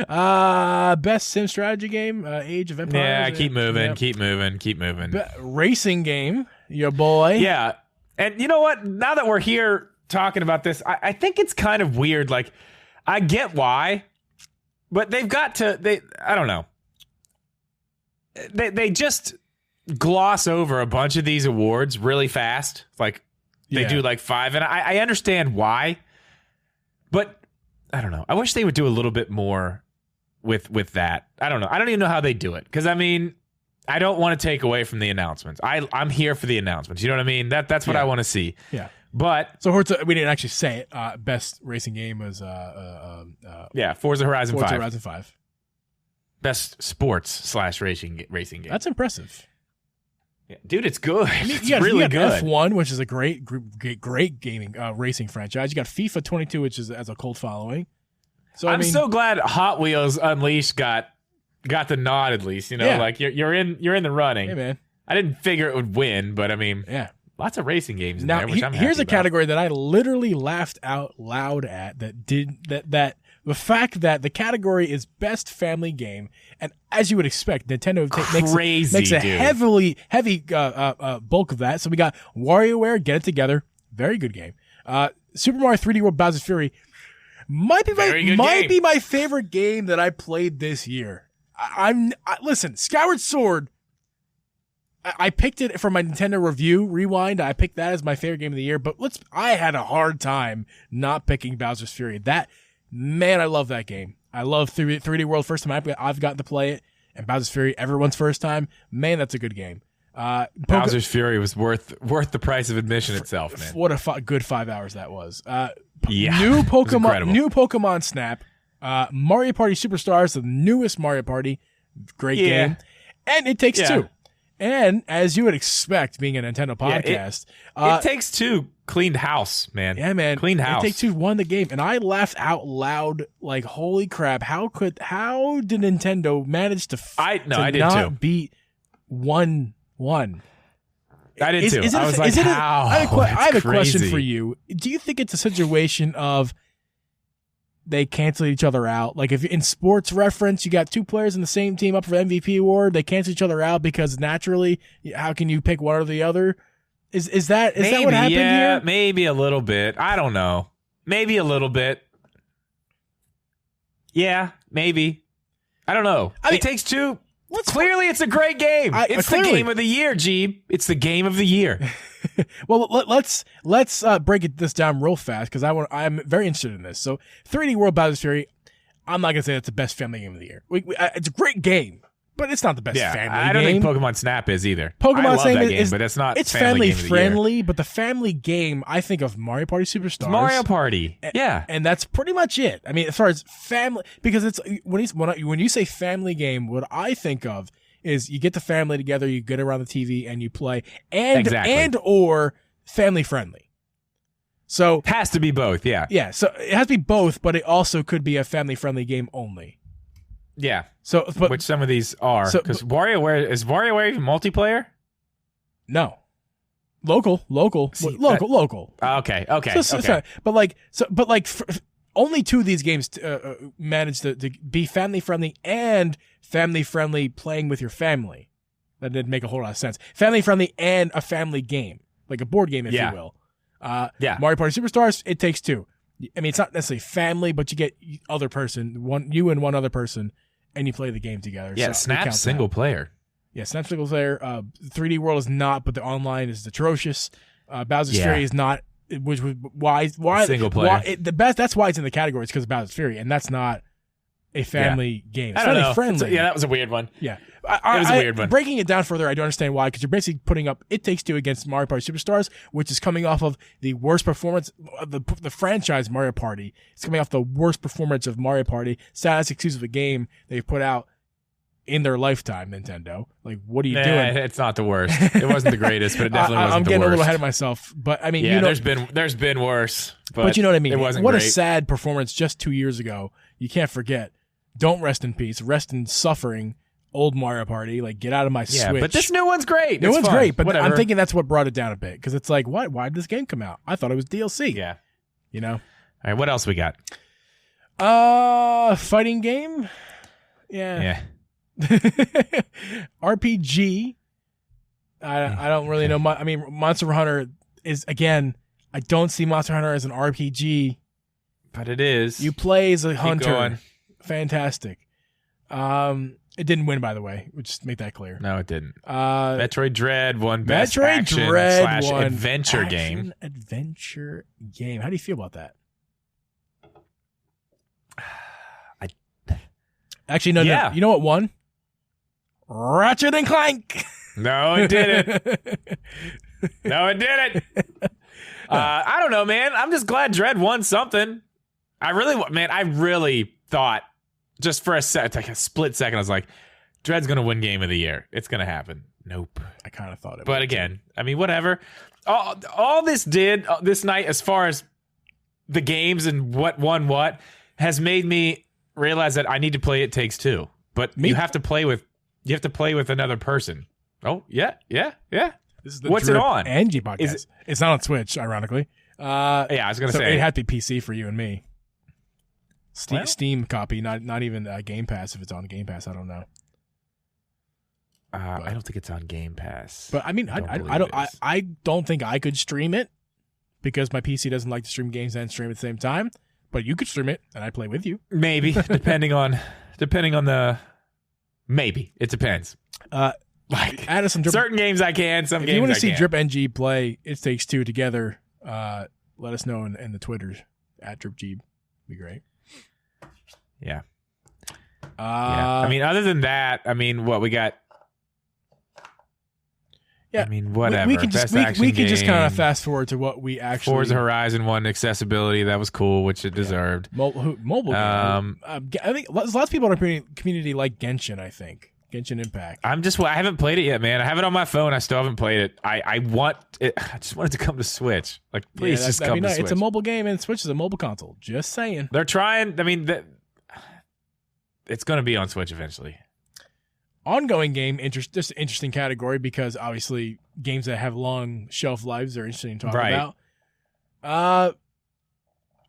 Best sim strategy game, Age of Empires. Yeah, keep moving. Racing game, your boy. Yeah, and you know what? Now that we're here talking about this, I think it's kind of weird. Like, I get why, but they've got to. I don't know. They just gloss over a bunch of these awards really fast. Like. They do like 5, and I understand why, but I don't know. I wish they would do a little bit more with that. I don't know. I don't even know how they do it, because I mean, I don't want to take away from the announcements. I'm here for the announcements. You know what I mean? That's what I want to see. Yeah. But so we didn't actually say it. Best racing game was Forza Horizon 5. Horizon 5. Best sports / racing game. That's impressive. Yeah, dude, it's good. I mean, it's really good. F1, which is a great gaming racing franchise. You got FIFA 22, which has a cult following. So I'm so glad Hot Wheels Unleashed got the nod at least. You know, like you're in the running. Hey man, I didn't figure it would win, but I mean, lots of racing games in there, which I'm happy here's a about. category that I literally laughed out loud at. That the fact that the category is best family game, and as you would expect, Nintendo makes a heavy bulk of that. So we got WarioWare, Get It Together, very good game. Super Mario 3D World Bowser's Fury might be my favorite game that I played this year. Listen, Skyward Sword. I picked it for my Nintendo review rewind. I picked that as my favorite game of the year, but I had a hard time not picking Bowser's Fury. Man, I love that game. I love 3D World. First time I've gotten to play it, and Bowser's Fury, everyone's first time. Man, that's a good game. Bowser's Fury was worth the price of admission itself, man. What a good 5 hours that was. New Pokemon Snap, Mario Party Superstars, the newest Mario Party, great game, and It Takes Two. And as you would expect, being a Nintendo podcast, It Takes Two cleaned house, man. Yeah, man, cleaned house. It Takes Two won the game, and I laughed out loud, like, "Holy crap! How did Nintendo manage to I did too. Beat 1-1?" I did too. I was like, "How?" I have a question for you. Do you think it's a situation of they cancel each other out? Like, if in sports reference, you got two players in the same team up for the MVP award, they cancel each other out because naturally, how can you pick one or the other? Is that what happened here? Maybe a little bit. I don't know. Maybe a little bit. Yeah, maybe. I don't know. It Takes Two. Clearly, it's a great game. It's the game of the year, Geeb. It's the game of the year. Well, let's break this down real fast because I'm very interested in this. So, 3D World Bowser's Fury, I'm not gonna say that's the best family game of the year. It's a great game, but it's not the best family game. I don't think Pokemon Snap is either. Pokemon I love Snap that game, is, but it's not. It's family friendly, but the family game, I think of Mario Party Superstars. It's Mario Party, yeah, and that's pretty much it. I mean, as far as family, because it's when you say family game, what I think of is you get the family together, you get around the TV, and you play, and or family friendly. So it has to be both, yeah. Yeah, so it has to be both, but it also could be a family friendly game only. Yeah. So, which some of these are, because WarioWare is WarioWare even multiplayer? No, local. Okay. But only two of these games managed to be family friendly and family friendly playing with your family. That didn't make a whole lot of sense. Family friendly and a family game, like a board game, if you will. Mario Party Superstars, It Takes Two. I mean, it's not necessarily family, but you get other person, you and one other person, and you play the game together. Yeah, so Snap's single player. Yeah, Snap's single player. 3D World is not, but the online is atrocious. Bowser's Fury is not, which was why single player. The best. That's why it's in the categories, because of Bowser's Fury, and that's not a family game. It's family friendly. Yeah, that was a weird one. Yeah. It was a weird one. Breaking it down further, I do understand why, because you're basically putting up It Takes Two against Mario Party Superstars, which is coming off of the worst performance of the franchise Mario Party. It's coming off the worst performance of Mario Party, saddest exclusive game they've put out in their lifetime, Nintendo. Like, what are you doing? It's not the worst. It wasn't the greatest, but it definitely wasn't the worst. I'm getting a little ahead of myself, but I mean, there's been worse, but you know what I mean. It wasn't what great. A sad performance just 2 years ago. You can't forget. Don't rest in peace. Rest in suffering. Old Mario Party, like, get out of my Switch. But this new one's great. New one's great, but whatever. I'm thinking that's what brought it down a bit, because it's like, why did this game come out? I thought it was DLC. Yeah. You know? All right, what else we got? Fighting game? Yeah. RPG. I don't really know. I mean, Monster Hunter is, again, I don't see Monster Hunter as an RPG. But it is. You play as a Keep hunter. going. Fantastic. It didn't win, by the way. We'll just make that clear. No, it didn't. Metroid Dread won Best Metroid Action Dread / won Adventure Action Game. Adventure game. How do you feel about that? Actually, no. You know what won? Ratchet and Clank. No, it didn't. No, it didn't. I don't know, man. I'm just glad Dread won something. I really thought, just for a split second, I was like, Dread's going to win Game of the Year. It's going to happen. Nope. I kind of thought it. But again, I mean, whatever. All this did this night, as far as the games and what won what, has made me realize that I need to play It Takes Two. But you have to play with another person. Oh, yeah. This is the What's Drip it on? Angie podcast. It's not on Switch, ironically. Yeah, I was going to say. It had to be PC for you and me. Steam copy, not even Game Pass. If it's on Game Pass, I don't know. I don't think it's on Game Pass. But I mean, I don't think I could stream it, because my PC doesn't like to stream games and stream at the same time. But you could stream it, and I'd play with you. Maybe, depending on the. Maybe it depends. Like, add us some certain games I can. Some games I can't. If you want to see Drip NG play It Takes Two together, let us know in the Twitters at Drip Geeb. Be great. Yeah. I mean, other than that, I mean, what we got? Yeah. I mean, whatever. We can just kind of fast forward to what we actually. Forza Horizon won accessibility. That was cool, which it deserved. Mobile game. I think lots of people in our community like Genshin. I think Genshin Impact. I haven't played it yet, man. I have it on my phone. I still haven't played it. I want it. I just want it to come to Switch. Like, please, just come to Switch. It's a mobile game, and Switch is a mobile console. Just saying. They're trying. I mean, it's going to be on Switch eventually. Ongoing game, just an interesting category, because obviously games that have long shelf lives are interesting to talk about.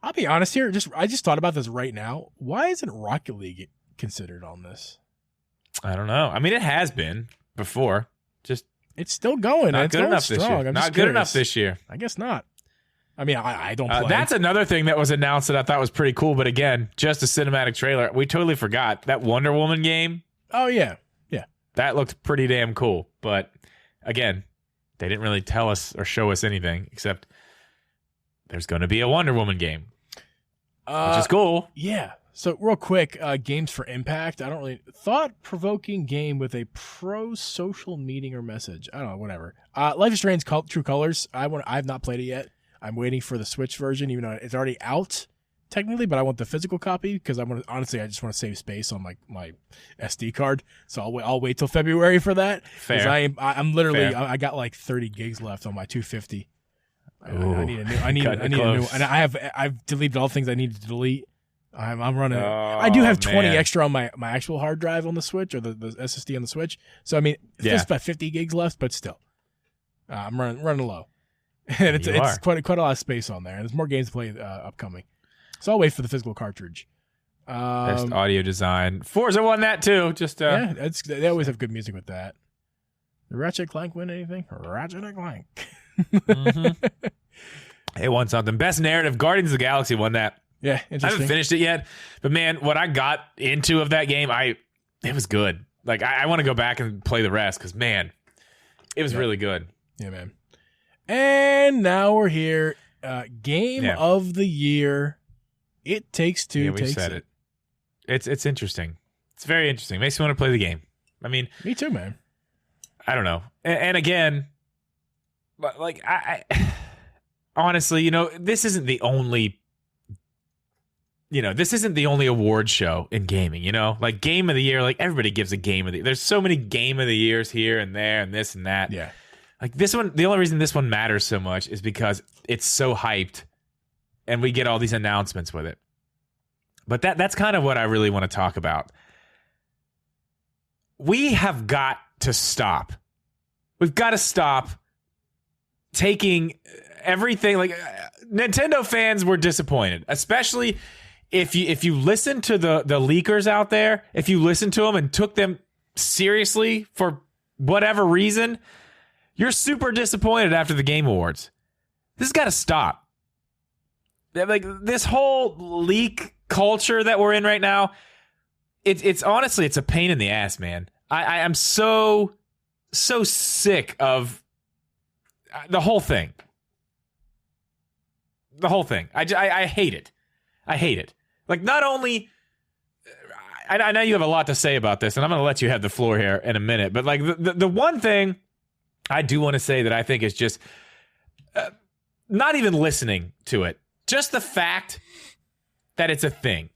I'll be honest here. I just thought about this right now. Why isn't Rocket League considered on this? I don't know. I mean, it has been before. Just it's still going. Not it's good going enough strong. this year. I'm not just good curious. enough this year. I guess not. I mean, I don't play. That's another thing that was announced that I thought was pretty cool. But again, just a cinematic trailer. We totally forgot that Wonder Woman game. Oh, yeah. That looked pretty damn cool. But again, they didn't really tell us or show us anything except there's going to be a Wonder Woman game, which is cool. Yeah. So real quick, games for impact. I don't really thought-provoking game with a pro-social meaning or message. I don't know, whatever. Life is Strange True Colors. I've not played it yet. I'm waiting for the Switch version, even though it's already out technically, but I want the physical copy because I just want to save space on my SD card. So I'll wait till February for that. Fair. I'm literally I got like 30 gigs left on my 250. Ooh, I need a new, and I've deleted all the things I need to delete. I'm running. I do have 20 extra on my actual hard drive on the Switch or the SSD on the Switch. So I mean, there's about 50 gigs left, but still, I'm running low, and it's quite a lot of space on there. And there's more games to play upcoming, so I'll wait for the physical cartridge. Best audio design. Forza won that too. Just they always have good music with that. Did Ratchet & Clank win anything? Ratchet & Clank. Mm-hmm. It won something. Best narrative. Guardians of the Galaxy won that. Yeah, I haven't finished it yet, but man, what I got into of that game, it was good. Like I want to go back and play the rest because man, it was really good. Yeah, man. And now we're here. Game of the year. It Takes Two. Yeah, we said it. It's interesting. It's very interesting. Makes me want to play the game. I mean, me too, man. I don't know. And again, like I honestly, this isn't the only. This isn't the only award show in gaming, like game of the year, like everybody gives a game of the year. There's so many game of the years here and there and this and that. Yeah. Like this one, the only reason this one matters so much is because it's so hyped and we get all these announcements with it. But that's kind of what I really want to talk about. We have got to stop. We've got to stop taking everything. Like Nintendo fans were disappointed, especially if you listen to the leakers out there, if you listen to them and took them seriously for whatever reason, you're super disappointed after the Game Awards. This has got to stop. Like this whole leak culture that we're in right now, it's honestly, it's a pain in the ass, man. I am so sick of the whole thing. The whole thing. I hate it. I hate it. Like, not only... I know you have a lot to say about this, and I'm going to let you have the floor here in a minute, but, like, the one thing I do want to say that I think is just not even listening to it. Just the fact that it's a thing.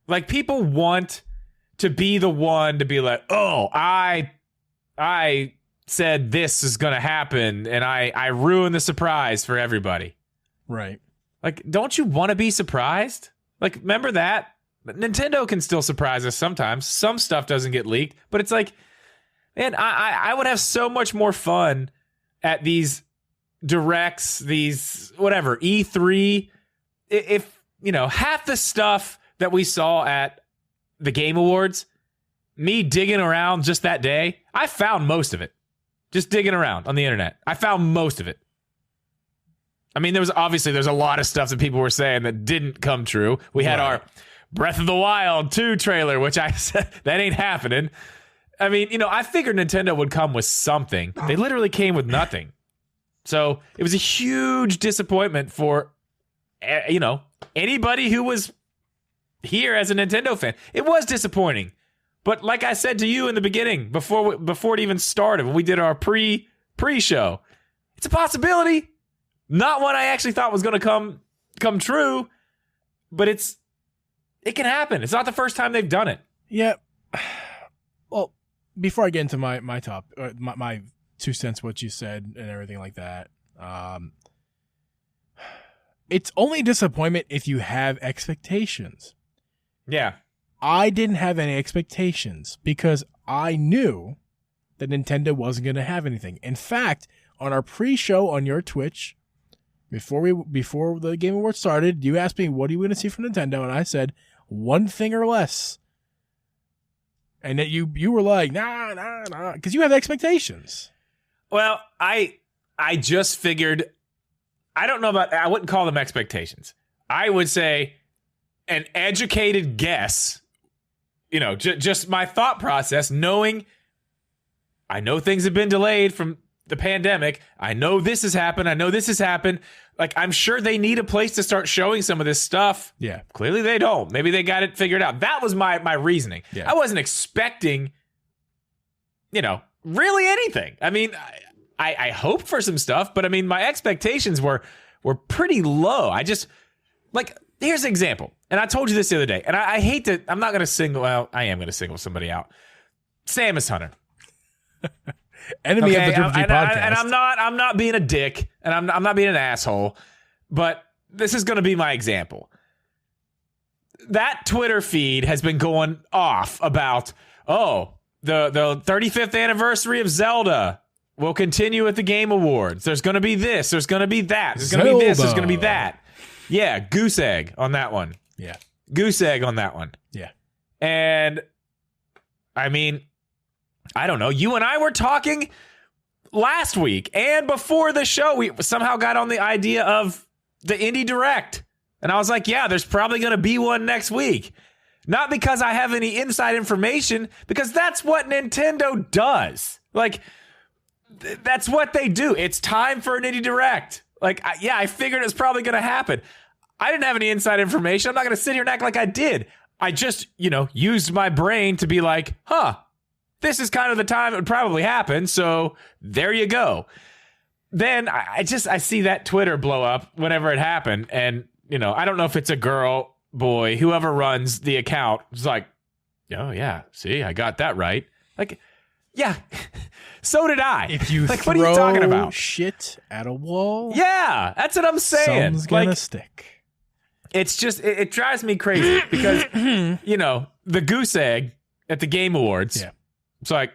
Like, people want to be the one to be like, oh, I said this is going to happen, and I ruined the surprise for everybody. Right. Like, don't you want to be surprised? Like, remember that? Nintendo can still surprise us sometimes. Some stuff doesn't get leaked, but it's like, man, I would have so much more fun at these directs, these whatever, E3. If, half the stuff that we saw at the Game Awards, me digging around just that day, I found most of it. Just digging around on the internet. I found most of it. I mean, there's a lot of stuff that people were saying that didn't come true. We had our Breath of the Wild 2 trailer, which I said, that ain't happening. I mean, I figured Nintendo would come with something. They literally came with nothing. So it was a huge disappointment for, anybody who was here as a Nintendo fan. It was disappointing. But like I said to you in the beginning, before it even started, when we did our pre-show, it's a possibility. Not one I actually thought was going to come true, but it can happen. It's not the first time they've done it. Yeah. Well, before I get into my my 2 cents, what you said and everything like that, it's only disappointment if you have expectations. Yeah. I didn't have any expectations because I knew that Nintendo wasn't going to have anything. In fact, on our pre-show on your Twitch, before the Game Awards started, you asked me, what are you going to see from Nintendo? And I said, one thing or less. And that you were like, nah, because you have expectations. Well, I just figured, I don't know about, I wouldn't call them expectations. I would say an educated guess, just my thought process, knowing I know things have been delayed from the pandemic. I know this has happened. I know this has happened. Like, I'm sure they need a place to start showing some of this stuff. Yeah. Clearly they don't. Maybe they got it figured out. That was my reasoning. Yeah. I wasn't expecting, really anything. I mean, I hoped for some stuff, but I mean, my expectations were pretty low. I just, like, here's an example. And I told you this the other day, and I hate to, I'm not going to single out, I am going to single somebody out. Samus Hunter. Enemy of the Triple G podcast. And I'm not being a dick, and I'm not being an asshole, but this is going to be my example. That Twitter feed has been going off about, the 35th anniversary of Zelda will continue at the Game Awards. There's going to be this. There's going to be that. There's going to be this. There's going to be that. Yeah, goose egg on that one. Yeah. Goose egg on that one. Yeah. And, I mean, I don't know. You and I were talking last week, and before the show, we somehow got on the idea of the Indie Direct. And I was like, yeah, there's probably going to be one next week. Not because I have any inside information, because that's what Nintendo does. Like, that's what they do. It's time for an Indie Direct. Like, I figured it was probably going to happen. I didn't have any inside information. I'm not going to sit here and act like I did. I just, used my brain to be like, this is kind of the time it would probably happen. So there you go. Then I see that Twitter blow up whenever it happened. And, I don't know if it's a girl, boy, whoever runs the account is like, oh, yeah, see, I got that right. Like, yeah, so did I. If you like, throw what are you talking about? Shit at a wall, yeah, that's what I'm saying. Something's gonna stick. It's just, it drives me crazy because, the goose egg at the Game Awards. Yeah. It's like,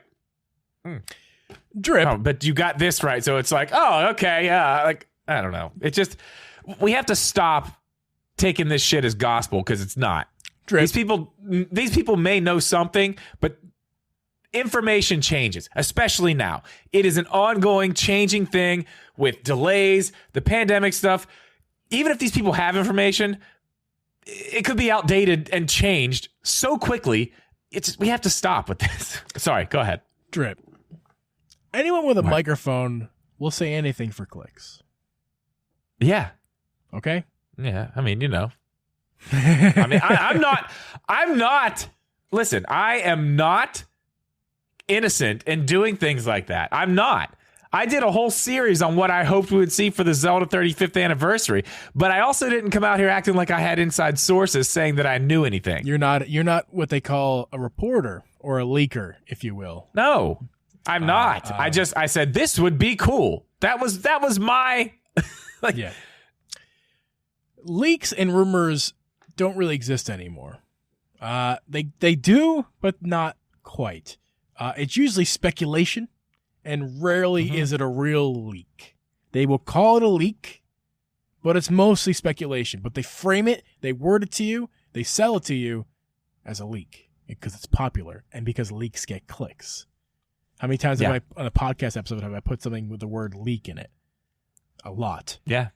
drip. Oh, but you got this right. So it's like, oh, okay. Yeah. Like, I don't know. It just, we have to stop taking this shit as gospel because it's not. Drip. These people may know something, but information changes, especially now. It is an ongoing changing thing with delays, the pandemic stuff. Even if these people have information, it could be outdated and changed so quickly. We have to stop with this. Sorry, go ahead. Drip. Anyone with a microphone will say anything for clicks. Yeah. Okay? Yeah. I mean, I mean, I'm not, listen, I am not innocent in doing things like that. I'm not. I did a whole series on what I hoped we would see for the Zelda 35th anniversary, but I also didn't come out here acting like I had inside sources saying that I knew anything. You're not what they call a reporter or a leaker, if you will. No, I'm not. I said this would be cool. That was my like. Yeah. Leaks and rumors don't really exist anymore. They do, but not quite. It's usually speculation. And rarely is it a real leak. They will call it a leak, but it's mostly speculation. But they frame it, they word it to you, they sell it to you as a leak because it's popular and because leaks get clicks. How many times have I, on a podcast episode, have I put something with the word leak in it? A lot. Yeah.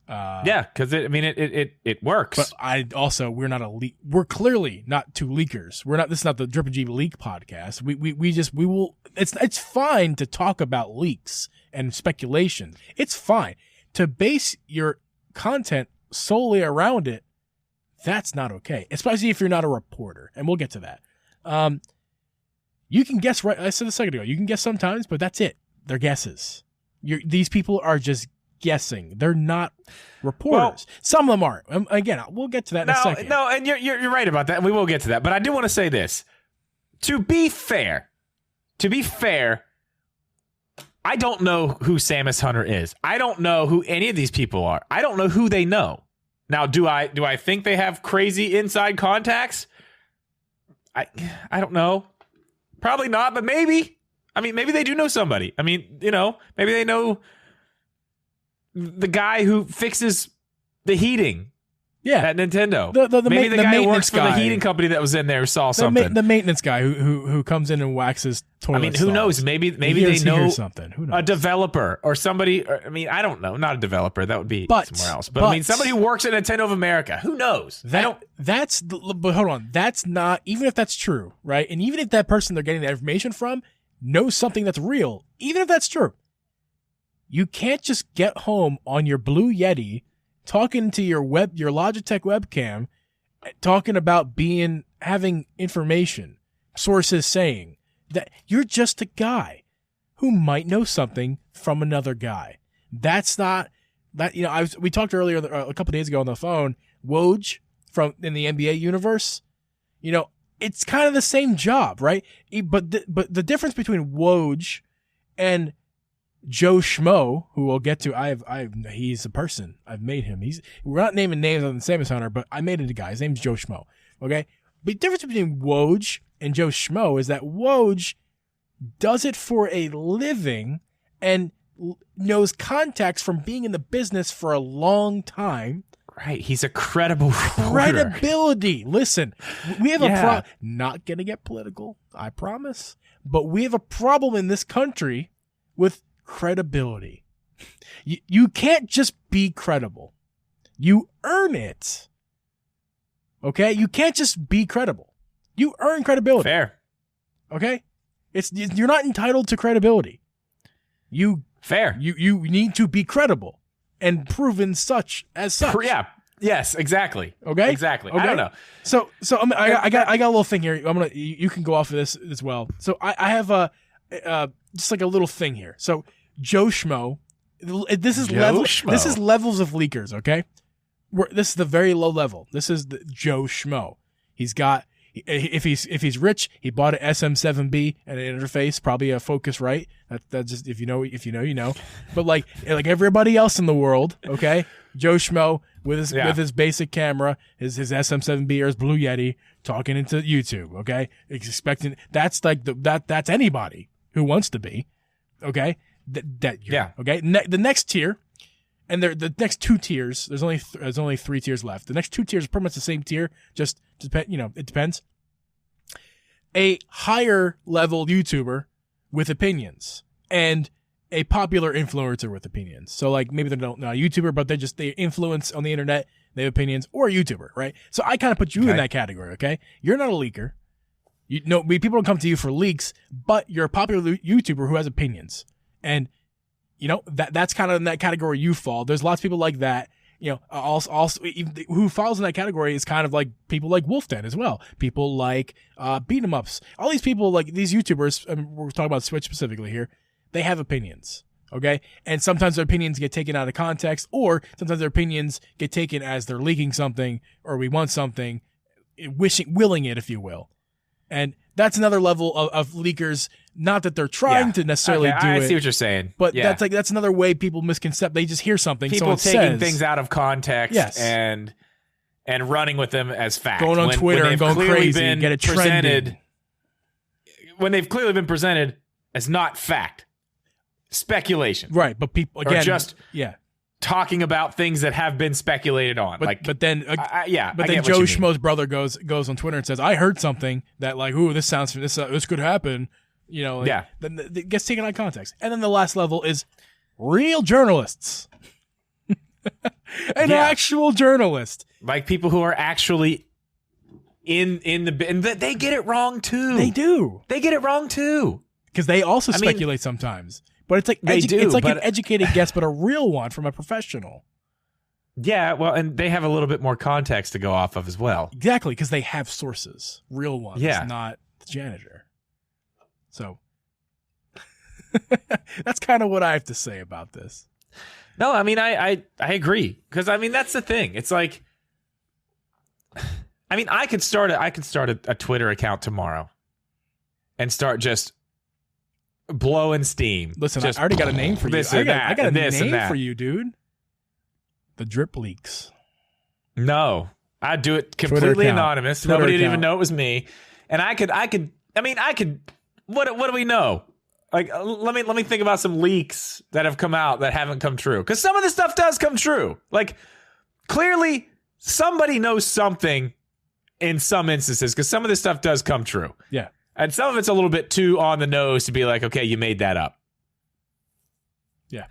Because it works. But we're not a leak. We're clearly not two leakers. This is not the Drip and Geeb leak podcast. We will. It's fine to talk about leaks and speculation. It's fine to base your content solely around it. That's not okay, especially if you're not a reporter. And we'll get to that. You can guess, right? I said a second ago. You can guess sometimes, but that's it. They're guesses. These people are just guessing. They're not reporters. Some of them aren't. Again, we'll get to that in a second. No, and you're right about that, and we will get to that. But I do want to say this. To be fair, I don't know who Samus Hunter is. I don't know who any of these people are. I don't know who they know. Now, do I think they have crazy inside contacts? I don't know. Probably not, but maybe. I mean, maybe they do know somebody. I mean, maybe they know the guy who fixes the heating at Nintendo. Maybe the guy who works for the heating company that was in there saw something. The maintenance guy who comes in and waxes toilet I mean, who knows? Maybe they know something. Who knows? A developer or somebody. I mean, I don't know. Not a developer. That would be somewhere else. But I mean, somebody who works at Nintendo of America. Who knows? But hold on. That's not, even if that's true, right? And even if that person they're getting that information from knows something that's real, even if that's true, You can't just get home on your Blue Yeti, talking to your Logitech webcam, talking about having information, sources saying that you're just a guy who might know something from another guy. That's not that, we talked earlier a couple days ago on the phone, Woj in the NBA universe, it's kind of the same job, right? But the difference between Woj and Joe Schmo, who we'll get to, he's a person. I've made him. We're not naming names on the Samus Hunter, but I made it a guy. His name's Joe Schmo. Okay? But the difference between Woj and Joe Schmo is that Woj does it for a living and knows contacts from being in the business for a long time. Right. He's a credible reporter. Credibility. Listen, we have a problem. Not going to get political, I promise. But we have a problem in this country with credibility. You can't just be credible. You earn it. Okay? You can't just be credible. You earn credibility. Fair. Okay? You're not entitled to credibility. Fair. You need to be credible and proven such. Yeah. Yes, exactly. Okay? Exactly. Okay? I don't know. So I got a little thing here. You can go off of this as well. So I have just like a little thing here. So Joe Schmo, this is levels of leakers, okay? This is the very low level. This is the Joe Schmo. He's got, if he's rich, he bought an SM7B and an interface, probably a Focusrite. That's just, if you know, you know. But like everybody else in the world, okay? Joe Schmo with his basic camera, his SM7B or his Blue Yeti, talking into YouTube, okay? Expecting that's that's anybody who wants to be, okay? Okay. The next tier, and the next two tiers. There's only 3 tiers left. The next 2 tiers are pretty much the same tier. Just it depends. A higher level YouTuber with opinions and a popular influencer with opinions. So like maybe they're not a YouTuber, but they influence on the internet. They have opinions, or a YouTuber, right? So I kind of put you in that category. Okay, you're not a leaker. People don't come to you for leaks, but you're a popular YouTuber who has opinions. And, that's kind of in that category you fall. There's lots of people like that, also who falls in that category is kind of like people like Wolf Den as well. People like Beat 'em Ups. All these people, like these YouTubers, we're talking about Switch specifically here, they have opinions, okay? And sometimes their opinions get taken out of context, or sometimes their opinions get taken as they're leaking something, or we want something, willing it, if you will. And that's another level of leakers. Not that they're trying to necessarily do it. I see what you're saying. But that's another way people misconcept. They just hear something. People taking things out of context and running with them as fact. Going on Twitter and going crazy and get it trended. When they've clearly been presented as not fact. Speculation. Right. But people, again, or just talking about things that have been speculated on. But then Joe Schmo's brother goes on Twitter and says, I heard something that like, ooh, this could happen. Then it gets taken out of context. And then the last level is real journalists. An actual journalist. Like people who are actually in and they get it wrong too. They do. They get it wrong too. Because they also speculate sometimes. But it's like an educated guess, but a real one from a professional. Yeah, well, and they have a little bit more context to go off of as well. Exactly, because they have sources, real ones, not the janitor. So that's kind of what I have to say about this. No, I mean, I agree, because I mean that's the thing. It's like, I mean, I could start a Twitter account tomorrow, and start just blowing steam. Listen, I already got a name for you. I got a name for you, dude. The Drip Leaks. No, I'd do it completely anonymous. Nobody would even know it was me. And I could. What do we know? Like, let me think about some leaks that have come out that haven't come true. Because some of the stuff does come true. Like, clearly somebody knows something in some instances, because some of this stuff does come true. Yeah. And some of it's a little bit too on the nose to be like, okay, you made that up. Yeah.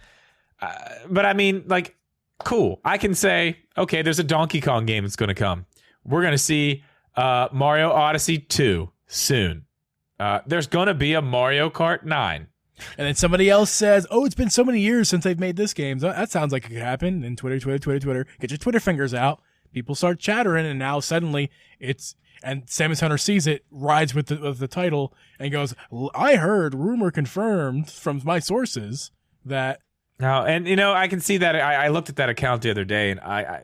But I mean, like, cool. I can say, okay, there's a Donkey Kong game that's going to come. We're going to see Mario Odyssey 2 soon. There's going to be a Mario Kart 9. And then somebody else says, "Oh, it's been so many years since they've made this game. So that sounds like it could happen." And Twitter. Get your Twitter fingers out. People start chattering, and now suddenly and Samus Hunter sees it, rides with the title, and goes, "I heard, rumor confirmed from my sources that." No, and I can see that. I looked at that account the other day, and I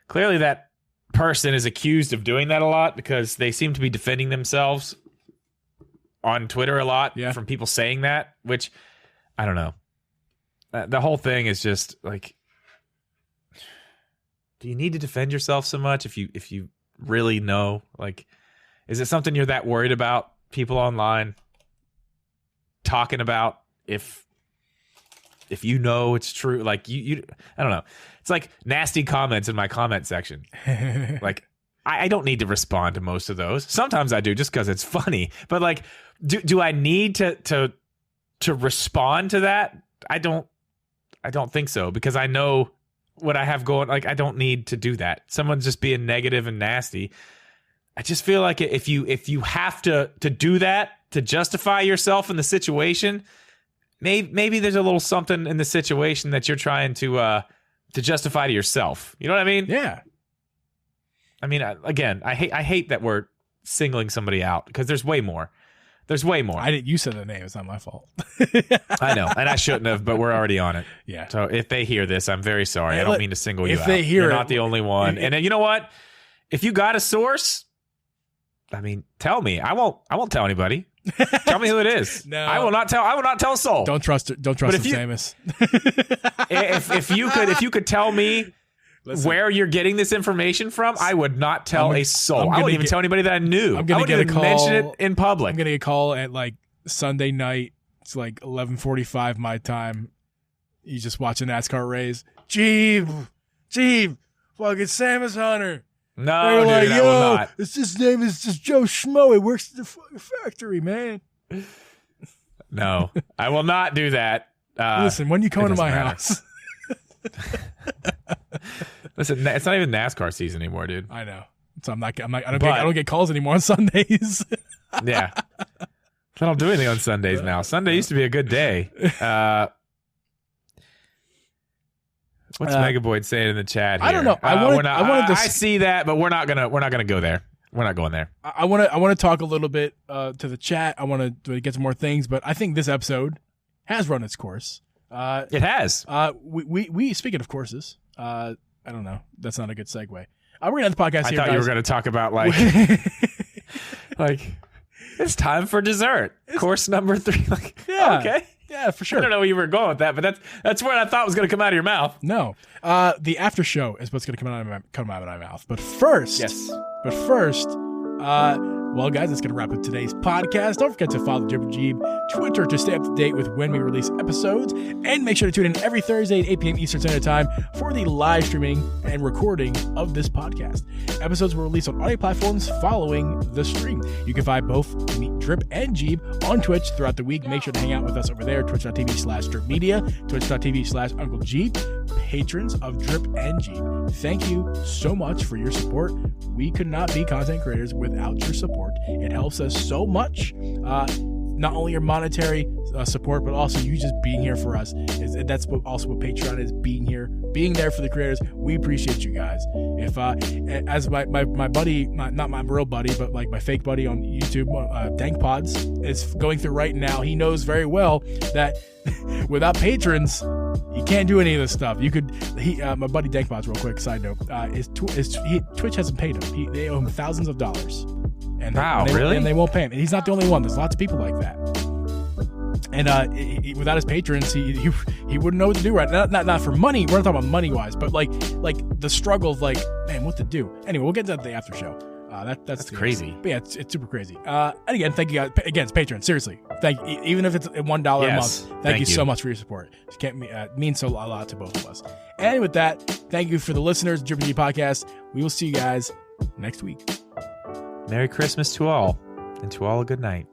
clearly that person is accused of doing that a lot because they seem to be defending themselves on Twitter a lot from people saying that, which I don't know. The whole thing is just like, do you need to defend yourself so much if you really know? Like, is it something you're that worried about people online talking about if you know it's true? Like you I don't know. It's like nasty comments in my comment section. Like I don't need to respond to most of those. Sometimes I do just because it's funny. But like, do I need to respond to that? I don't think so, because I know what I have going. Like, I don't need to do that. Someone's just being negative and nasty. I just feel like if you have to do that to justify yourself in the situation, maybe there's a little something in the situation that you're trying to justify to yourself. You know what I mean? Yeah. I mean, again, I hate that we're singling somebody out, because there's way more. There's way more. You said the name. It's not my fault. I know, and I shouldn't have, but we're already on it. Yeah. So if they hear this, I'm very sorry. I don't mean to single you out. If they hear You're it, not the only one. And you know what? If you got a source, I mean, tell me. I won't tell anybody. Tell me who it is. No, I will not tell a soul. Don't trust it. Don't trust Samus. if you could tell me where you're getting this information from, I would not tell a soul. I wouldn't even tell anybody that I knew. I'm gonna get a call. Mention it in public. I'm gonna get a call at like Sunday night. It's like 11:45 my time. You just watch a NASCAR race. Geeb, fucking Samus Hunter. No, dude, like, I will not. His name is just Joe Schmo. He works at the fucking factory, man. No, I will not do that. Listen, when you come to my house. Listen, it's not even NASCAR season anymore, dude. I know. So I don't get calls anymore on Sundays. Yeah. I don't do anything on Sundays now. Sunday used to be a good day. What's Megaboyd saying in the chat here? I don't know. I see that, but we're not gonna go there. We're not going there. I want to talk a little bit to the chat. I want to get some more things, but I think this episode has run its course. It has. We speaking of courses. I don't know. That's not a good segue. We're gonna end the podcast I here, thought guys. you were gonna talk about like it's time for dessert. Course number 3. Like, yeah, okay. Yeah, for sure. I don't know where you were going with that, but that's what I thought was going to come out of your mouth. No, the after show is what's going to come out of my mouth. But first, well, guys, that's going to wrap up today's podcast. Don't forget to follow the Uncle Geeb Twitter to stay up to date with when we release episodes, and make sure to tune in every Thursday at 8 p.m. Eastern Standard Time for the live streaming and recording of this podcast. Episodes will release on audio platforms following the stream. You can find both Drip and Geeb on Twitch throughout the week. Make sure to hang out with us over there, twitch.tv/dripmedia, twitch.tv/Uncle Geeb, patrons of Drip and Geeb. Thank you so much for your support. We could not be content creators without your support. It helps us so much. Not only your monetary support, but also you just being here for us. That's also what Patreon is, being there for the creators. We appreciate you guys. If as my buddy, not my real buddy, but like my fake buddy on YouTube, Dank Pods, is going through right now, he knows very well that without patrons, you can't do any of this stuff. My buddy Dank Pods, real quick side note, Twitch hasn't paid him. They owe him thousands of dollars. And really? And they won't pay him. And he's not the only one. There's lots of people like that. And without his patrons, he wouldn't know what to do. Right? Not for money. We're not talking about money wise, but like the struggle of like, man, what to do. Anyway, we'll get to the after show. That's crazy. But yeah, it's super crazy. And again, thank you guys. Again, it's Patreon. Seriously, thank you. Even if it's $1 a month, thank you so much for your support. It means a lot to both of us. And with that, thank you for the listeners, Drip and Geeb Podcast. We will see you guys next week. Merry Christmas to all, and to all a good night.